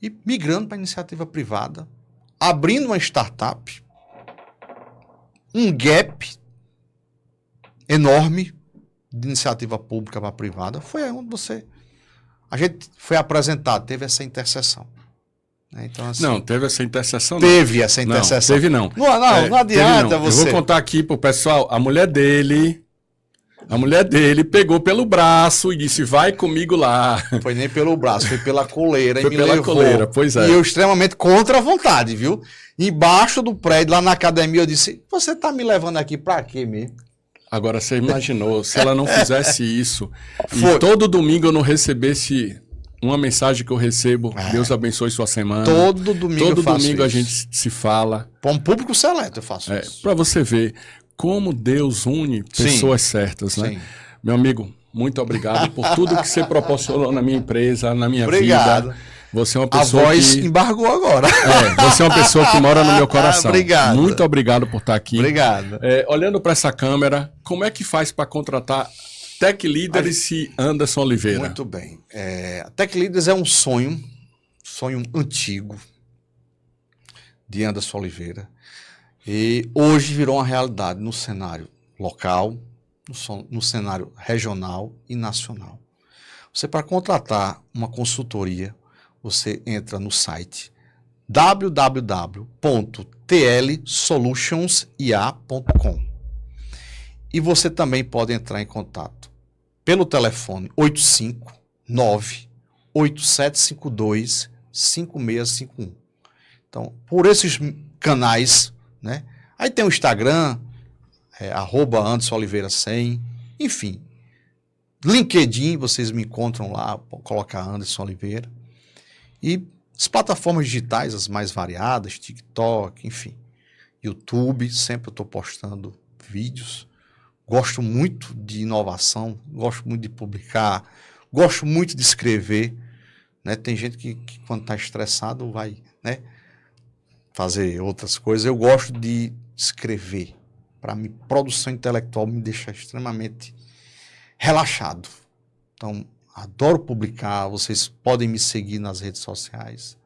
e migrando para a iniciativa privada, abrindo uma startup, um gap enorme de iniciativa pública para a privada, foi aí onde a gente foi apresentado, teve essa interseção. Então, assim, não, teve essa interseção. Teve essa interseção. Não, teve não. Não adianta você... Eu vou contar aqui pro pessoal, a mulher dele pegou pelo braço e disse, vai comigo lá. Foi nem pelo braço, foi pela coleira. Foi pela coleira, pois é. E eu extremamente contra a vontade, viu? Embaixo do prédio, lá na academia, eu disse, você tá me levando aqui pra quê mesmo? Agora, você imaginou, se ela não fizesse isso, e todo domingo eu não recebesse uma mensagem que eu recebo, Deus abençoe sua semana. Todo domingo a gente se fala. Para um público seleto eu faço isso. Para você ver como Deus une pessoas certas, né? Sim. Meu amigo, muito obrigado por tudo que você proporcionou na minha empresa, na minha vida. Você é uma pessoa a voz embargou agora. Você é uma pessoa que mora no meu coração. Obrigado. Muito obrigado por estar aqui. Obrigado. Olhando para essa câmera, como é que faz para contratar Tech Leaders e Anderson Oliveira? Muito bem. A Tech Leaders é um sonho antigo de Anderson Oliveira. E hoje virou uma realidade no cenário local, no cenário regional e nacional. Você, para contratar uma consultoria, você entra no site www.tlsolutionsia.com e você também pode entrar em contato pelo telefone 859-8752-5651. Então, por esses canais, né? Aí tem o Instagram, @AndersonOliveira100, enfim. LinkedIn, vocês me encontram lá, colocar Anderson Oliveira. E as plataformas digitais, as mais variadas, TikTok, enfim. YouTube, sempre eu estou postando vídeos. Gosto muito de inovação, gosto muito de publicar, gosto muito de escrever. Né? Tem gente que quando está estressado vai, né, fazer outras coisas. Eu gosto de escrever. Para mim, produção intelectual me deixa extremamente relaxado. Então, adoro publicar. Vocês podem me seguir nas redes sociais.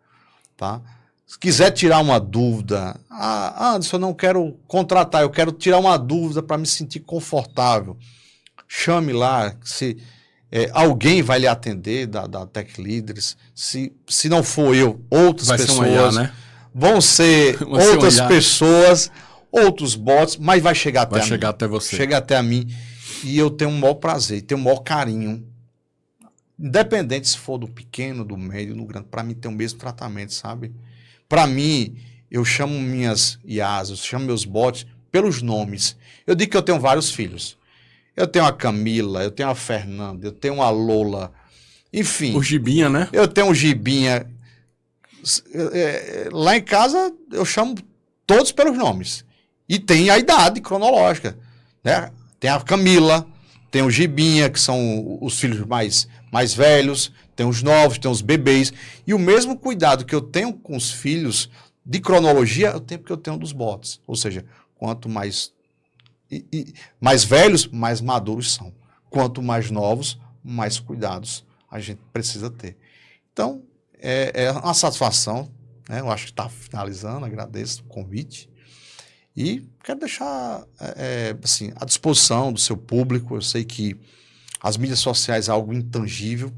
Tá? Se quiser tirar uma dúvida, Anderson, eu não quero contratar, eu quero tirar uma dúvida para me sentir confortável. Chame lá, se alguém vai lhe atender da Tech Leaders. Se não for eu, outras pessoas. Ser um IA, né? Vão ser outras pessoas, outros bots, mas vai chegar até mim. Vai chegar até você. Chega até a mim. E eu tenho o maior prazer, tenho o maior carinho. Independente se for do pequeno, do médio, do grande, para mim tem o mesmo tratamento, sabe? Para mim, eu chamo minhas IAs, eu chamo meus bots pelos nomes. Eu digo que eu tenho vários filhos. Eu tenho a Camila, eu tenho a Fernanda, eu tenho a Lola, enfim. O Gibinha, né? Eu tenho o Gibinha. Lá em casa, eu chamo todos pelos nomes. E tem a idade cronológica, né? Tem a Camila, tem o Gibinha, que são os filhos mais velhos, tem os novos, tem os bebês. E o mesmo cuidado que eu tenho com os filhos de cronologia, é o tempo que eu tenho dos bots. Ou seja, quanto mais velhos, mais maduros são. Quanto mais novos, mais cuidados a gente precisa ter. Então, é uma satisfação, né? Eu acho que está finalizando, agradeço o convite. E quero deixar assim, à disposição do seu público. Eu sei que as mídias sociais é algo intangível.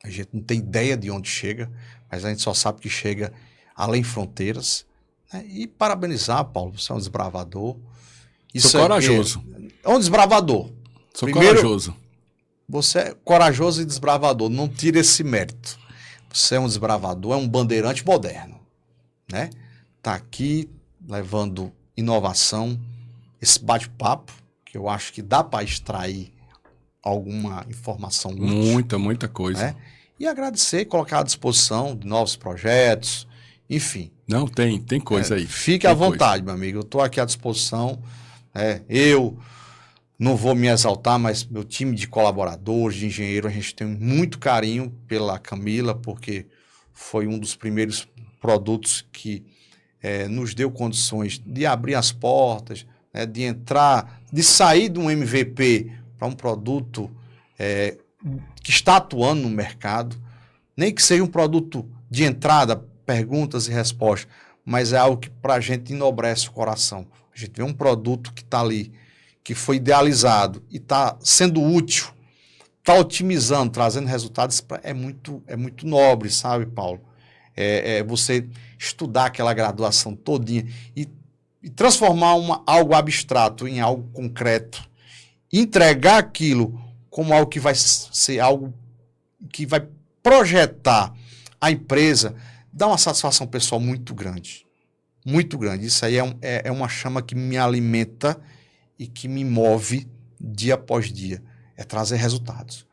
A gente não tem ideia de onde chega, mas a gente só sabe que chega além fronteiras. Né? E parabenizar, Paulo, você é um desbravador. Sou corajoso. É um desbravador. Sou corajoso. Você é corajoso e desbravador. Não tira esse mérito. Você é um desbravador, é um bandeirante moderno. Né? Tá aqui levando inovação, esse bate-papo, que eu acho que dá para extrair alguma informação útil. Muita coisa. Né? E agradecer, colocar à disposição de novos projetos, enfim. Não, tem coisa aí. Fique à vontade, meu amigo. Eu estou aqui à disposição. Eu, Não vou me exaltar, mas meu time de colaboradores, de engenheiro, a gente tem muito carinho pela Camila, porque foi um dos primeiros produtos que nos deu condições de abrir as portas, né, de entrar, de sair de um MVP para um produto que está atuando no mercado, nem que seja um produto de entrada, perguntas e respostas, mas é algo que para a gente enobrece o coração. A gente vê um produto que está ali, que foi idealizado e está sendo útil, está otimizando, trazendo resultados, é muito nobre, sabe, Paulo? Você estudar aquela graduação todinha e transformar algo abstrato em algo concreto, entregar aquilo como algo que vai ser algo que vai projetar a empresa, dá uma satisfação pessoal muito grande. Muito grande. Isso aí é uma chama que me alimenta e que me move dia após dia. É trazer resultados.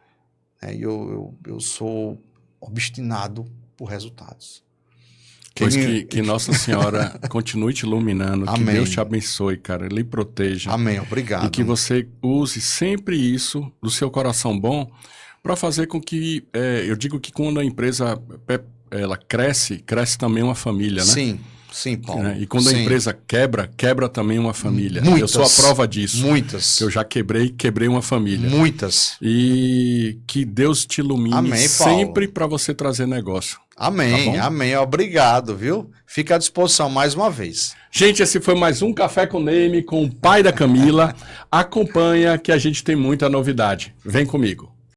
Eu sou obstinado por resultados. Pois que Nossa Senhora continue te iluminando, Amém. Que Deus te abençoe, cara, lhe proteja. Amém, obrigado. E que você use sempre isso do seu coração bom para fazer com que, eu digo que quando a empresa ela cresce também uma família, né? Sim, Paulo. Né? E quando a empresa quebra também uma família. Muitas, eu sou a prova disso. Muitas. Eu já quebrei uma família. Muitas. E que Deus te ilumine. Amém, sempre para você trazer negócio. Amém, Tá amém. Obrigado, viu? Fica à disposição mais uma vez. Gente, esse foi mais um Café com Neme com o pai da Camila. Acompanha que a gente tem muita novidade. Vem comigo.